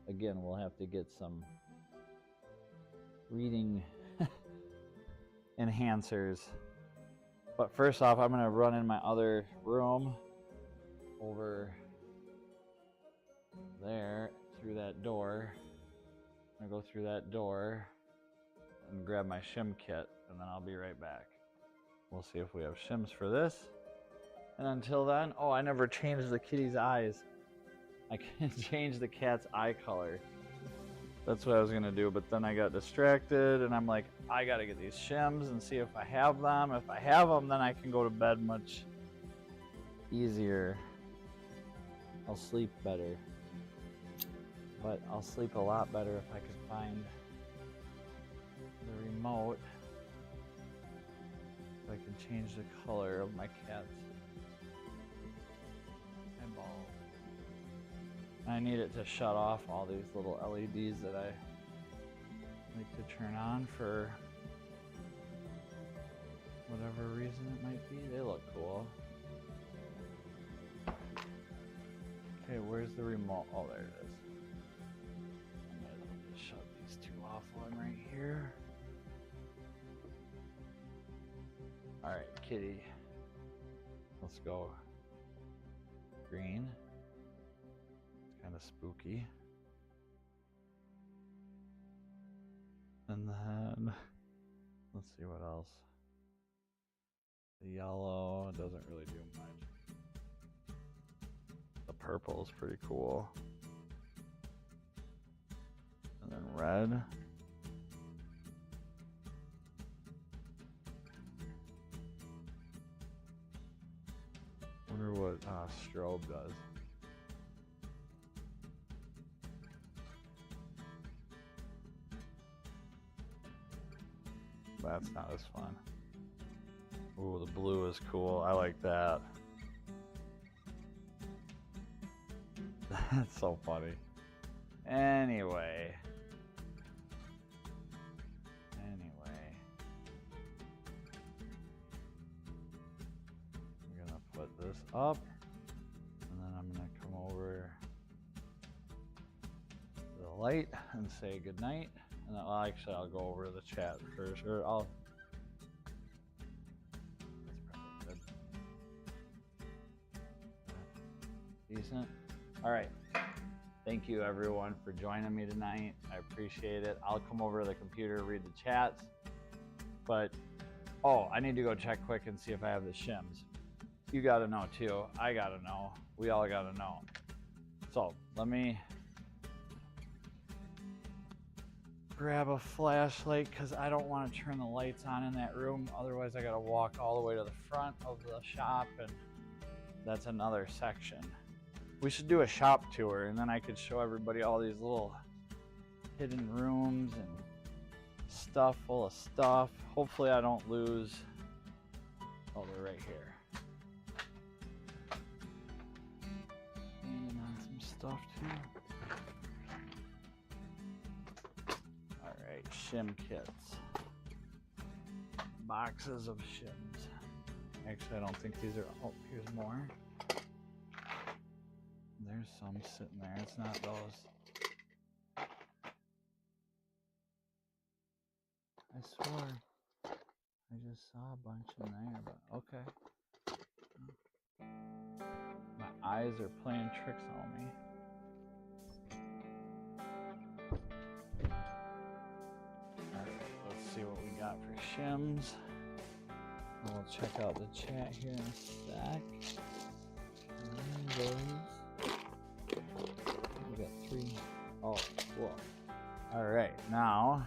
9. Again, we'll have to get some reading enhancers. But first off, I'm going to run in my other room over there through that door. I'm going to go through that door and grab my shim kit, and then I'll be right back. We'll see if we have shims for this. And until then, oh, I never changed the kitty's eyes. I can change the cat's eye color. That's what I was going to do, but then I got distracted, and I'm like, I got to get these shims and see if I have them. If I have them, then I can go to bed much easier. I'll sleep better. But I'll sleep a lot better if I could find the remote. If I can change the color of my cat's I need it to shut off all these little LEDs that I like to turn on for whatever reason it might be. They look cool. Okay, where's the remote? Oh, there it is. I might as well just shut these two off while I'm right here. All right, kitty. Let's go. Green. It's kind of spooky. And then, let's see what else. The yellow doesn't really do much. The purple is pretty cool. And then red. Wonder what strobe does. That's not as fun. Ooh, the blue is cool. I like that. That's so funny. Anyway. I'm gonna put this up, and then I'm gonna come over to the light and say goodnight. And then, well, actually, I'll go over the chat first, or I'll. That's probably good. Decent. All right. Thank you, everyone, for joining me tonight. I appreciate it. I'll come over to the computer, read the chats. But, oh, I need to go check quick and see if I have the shims. You got to know, too. I got to know. We all got to know. So, let me grab a flashlight because I don't want to turn the lights on in that room. Otherwise, I got to walk all the way to the front of the shop, and that's another section. We should do a shop tour, and then I could show everybody all these little hidden rooms and stuff full of stuff. Hopefully I don't lose. Oh, they're right here. And on some stuff too. All right, shim kits. Boxes of shims. Actually, I don't think these are, oh, here's more. There's some sitting there. It's not those. I swear I just saw a bunch in there, but okay. My eyes are playing tricks on me. Alright, let's see what we got for shims. And we'll check out the chat here in a sec. And those. We got 3. Oh, cool. Alright, now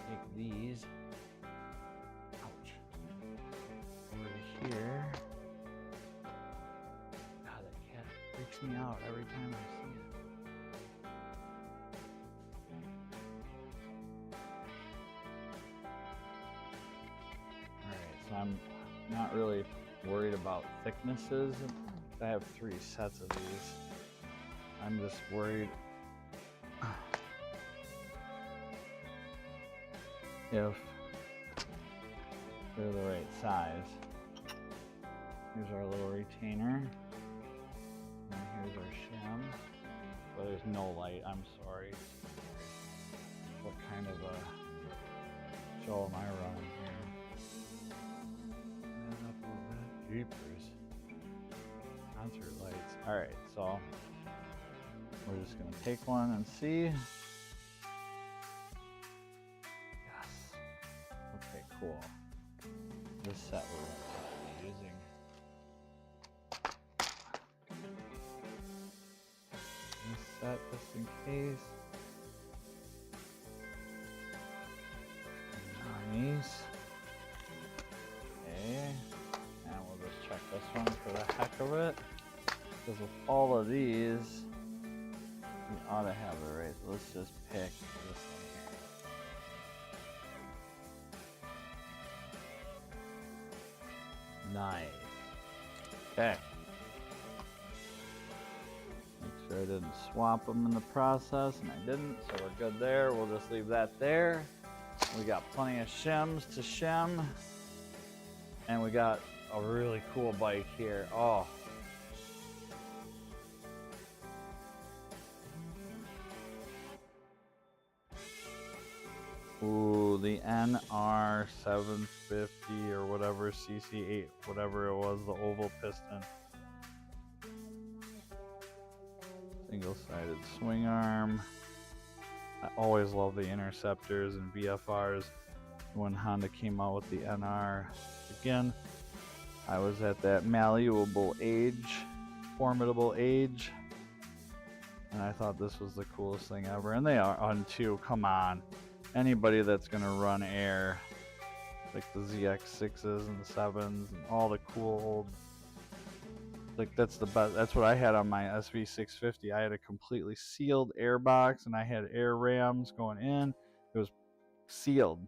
take these ouch over here. God, that cat freaks me out every time I see it. Alright, so I'm not really worried about thicknesses. I have 3 sets of these. I'm just worried if they're the right size. Here's our little retainer. And here's our shim. Well, there's no light, I'm sorry. What kind of a show am I running here? Jeepers. Concert lights. Alright, so we're just gonna take one and see. Yes. Okay, cool. This set we're gonna be using. This set just in case. Nice. Okay. And we'll just check this one for the heck of it. Because with all of these, we ought to have the right. So let's just pick this one here. Nice. Okay. sure I didn't swap them in the process, and I didn't, so we're good there. We'll just leave that there. We got plenty of shims to shim, and we got a really cool bike here. Oh. Ooh, the NR 750 or whatever, CC8, whatever it was, the oval piston. Single-sided swing arm. I always love the Interceptors and VFRs. When Honda came out with the NR, again, I was at that malleable age, formidable age, and I thought this was the coolest thing ever. And they are on too. Come on. Anybody that's gonna run air, like the ZX6s and the 7s and all the cool old, like that's the best. That's what I had on my SV650. I had a completely sealed air box, and I had air rams going in. It was sealed.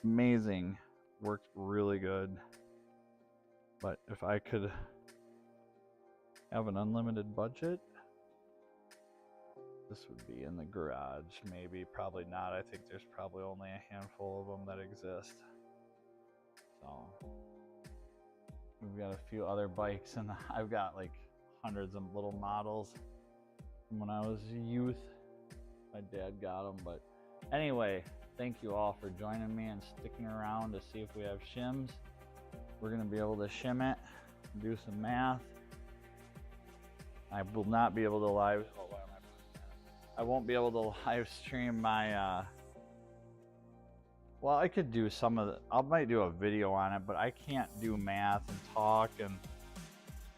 Amazing. Worked really good. But if I could have an unlimited budget, this would be in the garage, maybe, probably not. I think there's probably only a handful of them that exist. So we've got a few other bikes, and I've got like hundreds of little models from when I was a youth. My dad got them, but anyway, thank you all for joining me and sticking around to see if we have shims. We're gonna be able to shim it, do some math. I will not be able to live. I won't be able to live stream my, well, I could do some of the, I might do a video on it, but I can't do math and talk and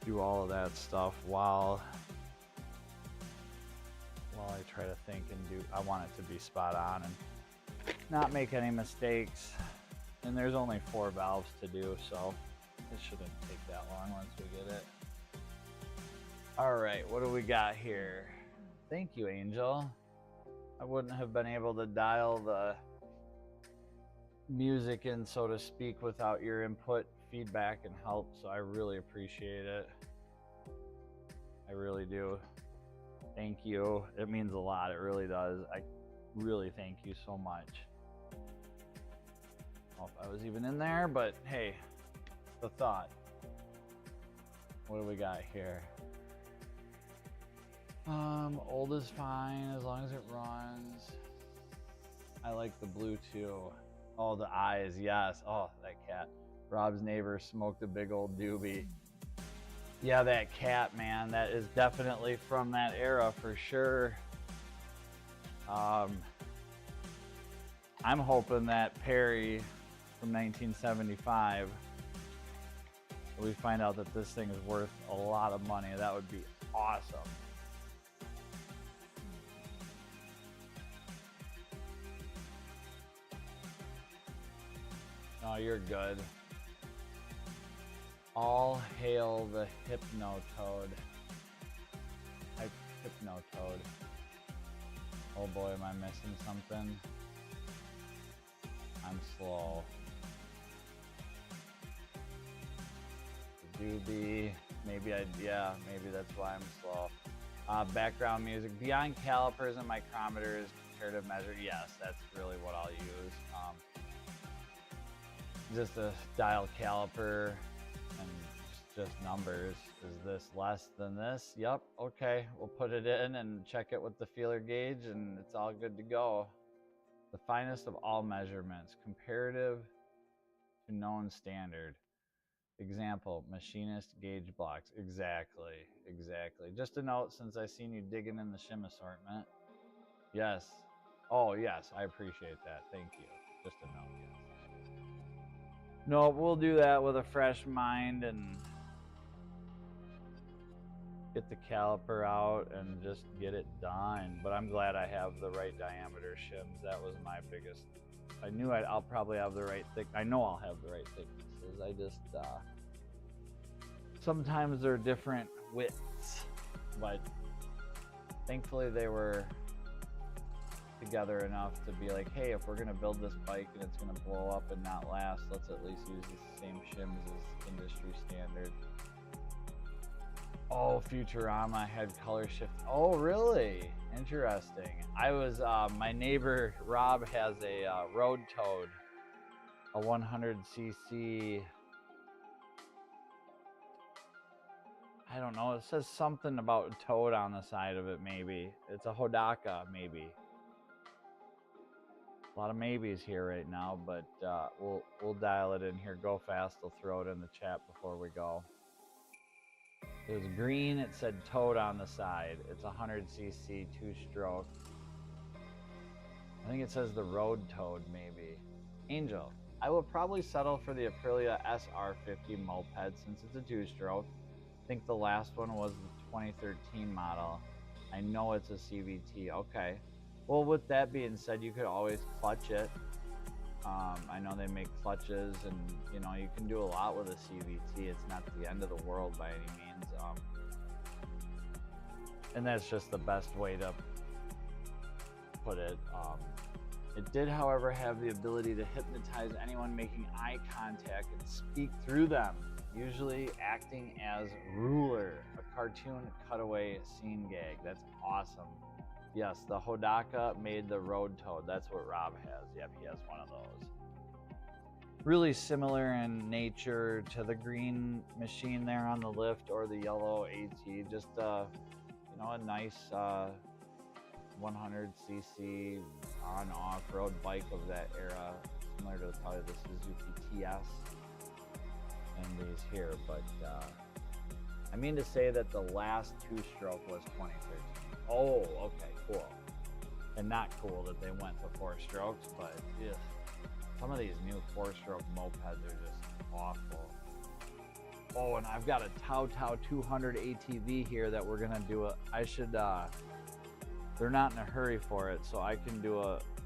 do all of that stuff while I try to think and do, I want it to be spot on and not make any mistakes. And there's only 4 valves to do, so it shouldn't take that long once we get it. All right, what do we got here? Thank you, Angel. I wouldn't have been able to dial the music in, so to speak, without your input, feedback, and help, so I really appreciate it. I really do. Thank you. It means a lot. It really does. I really thank you so much. I don't know if I was even in there, but hey, the thought. What do we got here? Old is fine as long as it runs. I like the blue too. Oh, the eyes, yes. Oh, that cat. Rob's neighbor smoked a big old doobie. Yeah, that cat, man, that is definitely from that era for sure. I'm hoping that Perry from 1975, we find out that this thing is worth a lot of money. That would be awesome. No, you're good. All hail the Hypnotoad. Hypnotoad. Oh boy, am I missing something? I'm slow. Doobie. Maybe maybe that's why I'm slow. Background music. Beyond calipers and micrometers, comparative measure. Yes, that's really what I'll use. Just a dial caliper and just numbers. Is this less than this? Yep. Okay, we'll put it in and check it with the feeler gauge, and it's all good to go. The finest of all measurements, comparative to known standard. Example, machinist gauge blocks. Exactly. Just a note, since I seen you digging in the shim assortment. Yes. Oh, yes, I appreciate that. Thank you. Just a note, yes. No, we'll do that with a fresh mind and get the caliper out and just get it done. But I'm glad I have the right diameter shims. That was my biggest. I knew I'll probably have the right thick. I know I'll have the right thicknesses. I just sometimes they're different widths, but thankfully they were together enough to be like, hey, if we're gonna build this bike and it's gonna blow up and not last, let's at least use the same shims as industry standard. Oh, Futurama had color shift. Oh, really? Interesting. I was, my neighbor Rob has a Road Toad, a 100cc. I don't know. It says something about Toad on the side of it, maybe. It's a Hodaka, maybe. A lot of maybes here right now, but we'll dial it in here. Go fast. I'll throw it in the chat before we go. It was green. It said Toad on the side. It's a 100cc 2-stroke. I think it says the Road Toad, maybe. Angel. I will probably settle for the Aprilia SR50 moped since it's a 2-stroke. I think the last one was the 2013 model. I know it's a CVT. Okay. Well, with that being said, you could always clutch it. I know they make clutches, and you know you can do a lot with a CVT. It's not the end of the world by any means. And that's just the best way to put it. It did, however, have the ability to hypnotize anyone making eye contact and speak through them, usually acting as ruler, a cartoon cutaway scene gag. That's awesome. Yes, the Hodaka made the Road Toad. That's what Rob has. Yep, he has one of those. Really similar in nature to the green machine there on the lift or the yellow AT. Just you know, a nice 100cc on-off road bike of that era, similar to probably the Suzuki TS and these here. But I mean to say that the last 2-stroke was 2013. Oh, okay, cool. And not cool that they went to 4 strokes, but yeah, some of these new 4-stroke mopeds are just awful. Oh, and I've got a Tao 200 ATV here that we're gonna do I should, they're not in a hurry for it, so I can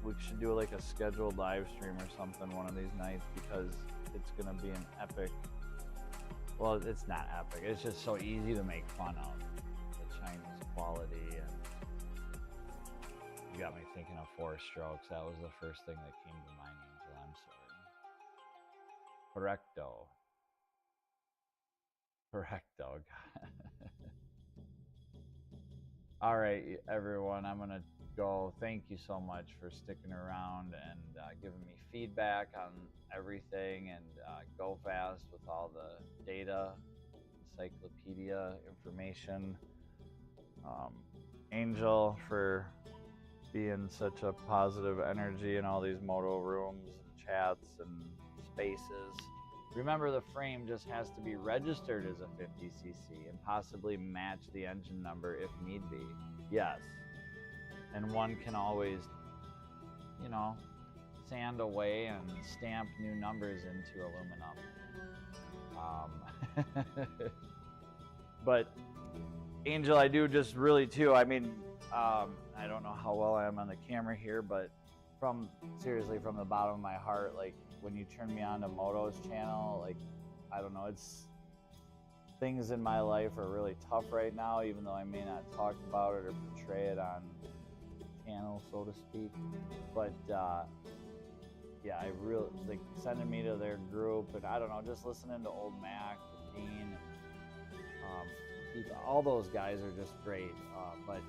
we should do like a scheduled live stream or something one of these nights, because it's gonna be an epic, well, it's not epic, it's just so easy to make fun of. The Chinese quality, and you got me thinking of 4 strokes. That was the first thing that came to mind, Angel. I'm sorry. Correcto. All right, everyone, I'm gonna go. Thank you so much for sticking around and giving me feedback on everything, and go fast with all the data, encyclopedia information. Angel, for being such a positive energy in all these moto rooms and chats and spaces. Remember, the frame just has to be registered as a 50cc and possibly match the engine number if need be. Yes. And one can always, you know, sand away and stamp new numbers into aluminum. But Angel, I do just really too, I mean, I don't know how well I am on the camera here, but seriously, from the bottom of my heart, like when you turn me on to Moto's channel, like, I don't know, things in my life are really tough right now, even though I may not talk about it or portray it on the channel, so to speak. But yeah, I really like sending me to their group, and I don't know, just listening to Old Mac, Dean, and all those guys are just great. But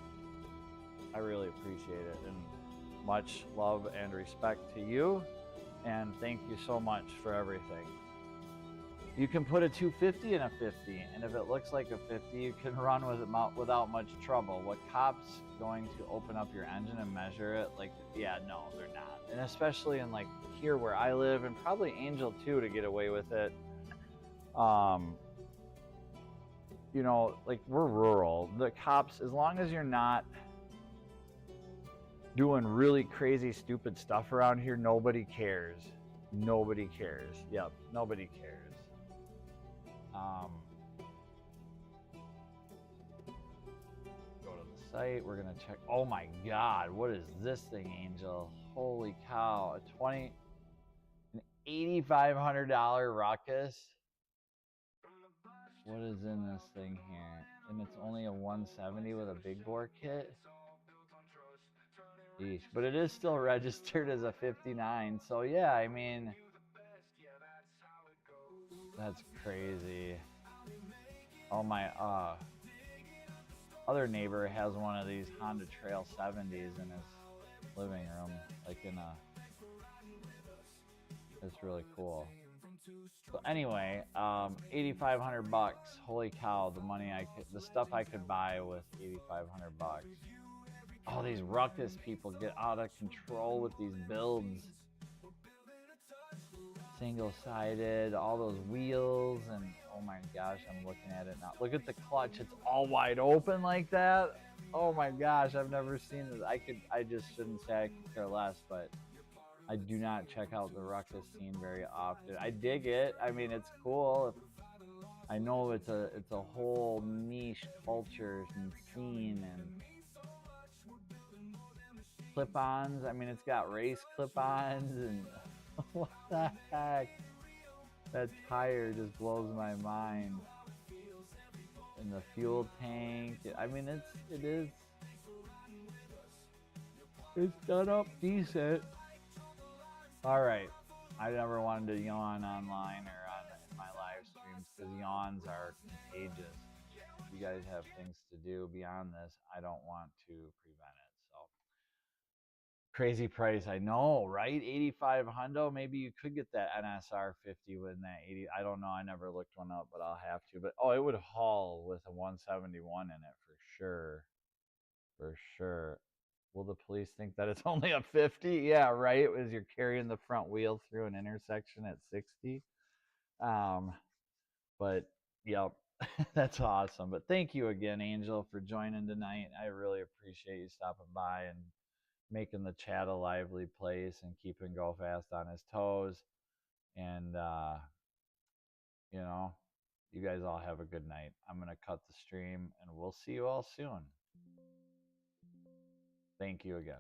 I really appreciate it, and much love and respect to you, and thank you so much for everything. You can put a 250 in a 50, and if it looks like a 50, you can run with it without much trouble. What cops going to open up your engine and measure it? Like, yeah, no, they're not. And especially in like here where I live, and probably Angel too, to get away with it. You know, like, we're rural. The cops, as long as you're not doing really crazy, stupid stuff around here, nobody cares. Nobody cares. Yep, nobody cares. Go to the site. We're gonna check. Oh my God, what is this thing, Angel? Holy cow! An $8,500 Ruckus. What is in this thing here? And it's only a 170 with a big bore kit. Yeesh. But it is still registered as a 59. So yeah, I mean, that's crazy. Oh my, other neighbor has one of these Honda Trail 70s in his living room, like in a. It's really cool. So anyway, 8,500 bucks. Holy cow! The stuff I could buy with 8,500 bucks. All these ruckus people get out of control with these builds. Single-sided, all those wheels, and oh my gosh, I'm looking at it now. Look at the clutch; it's all wide open like that. Oh my gosh, I've never seen this. I just shouldn't say I could care less, but I do not check out the ruckus scene very often. I dig it. I mean, it's cool. I know it's a whole niche culture and scene and clip-ons. I mean, it's got race clip-ons and what the heck? That tire just blows my mind. And the fuel tank. I mean, it's done up decent. All right. I never wanted to yawn online or in my live streams because yawns are contagious. If you guys have things to do beyond this, I don't want to prevent it. So crazy price, I know, right? 85 hundo. Maybe you could get that NSR 50 with that 80. I don't know. I never looked one up, but I'll have to. But oh, it would haul with a 171 in it for sure. For sure. Will the police think that it's only a 50? Yeah, right. As you're carrying the front wheel through an intersection at 60. But yep, that's awesome. But thank you again, Angel, for joining tonight. I really appreciate you stopping by and making the chat a lively place and keeping Go Fast on his toes. And you know, you guys all have a good night. I'm gonna cut the stream, and we'll see you all soon. Thank you again.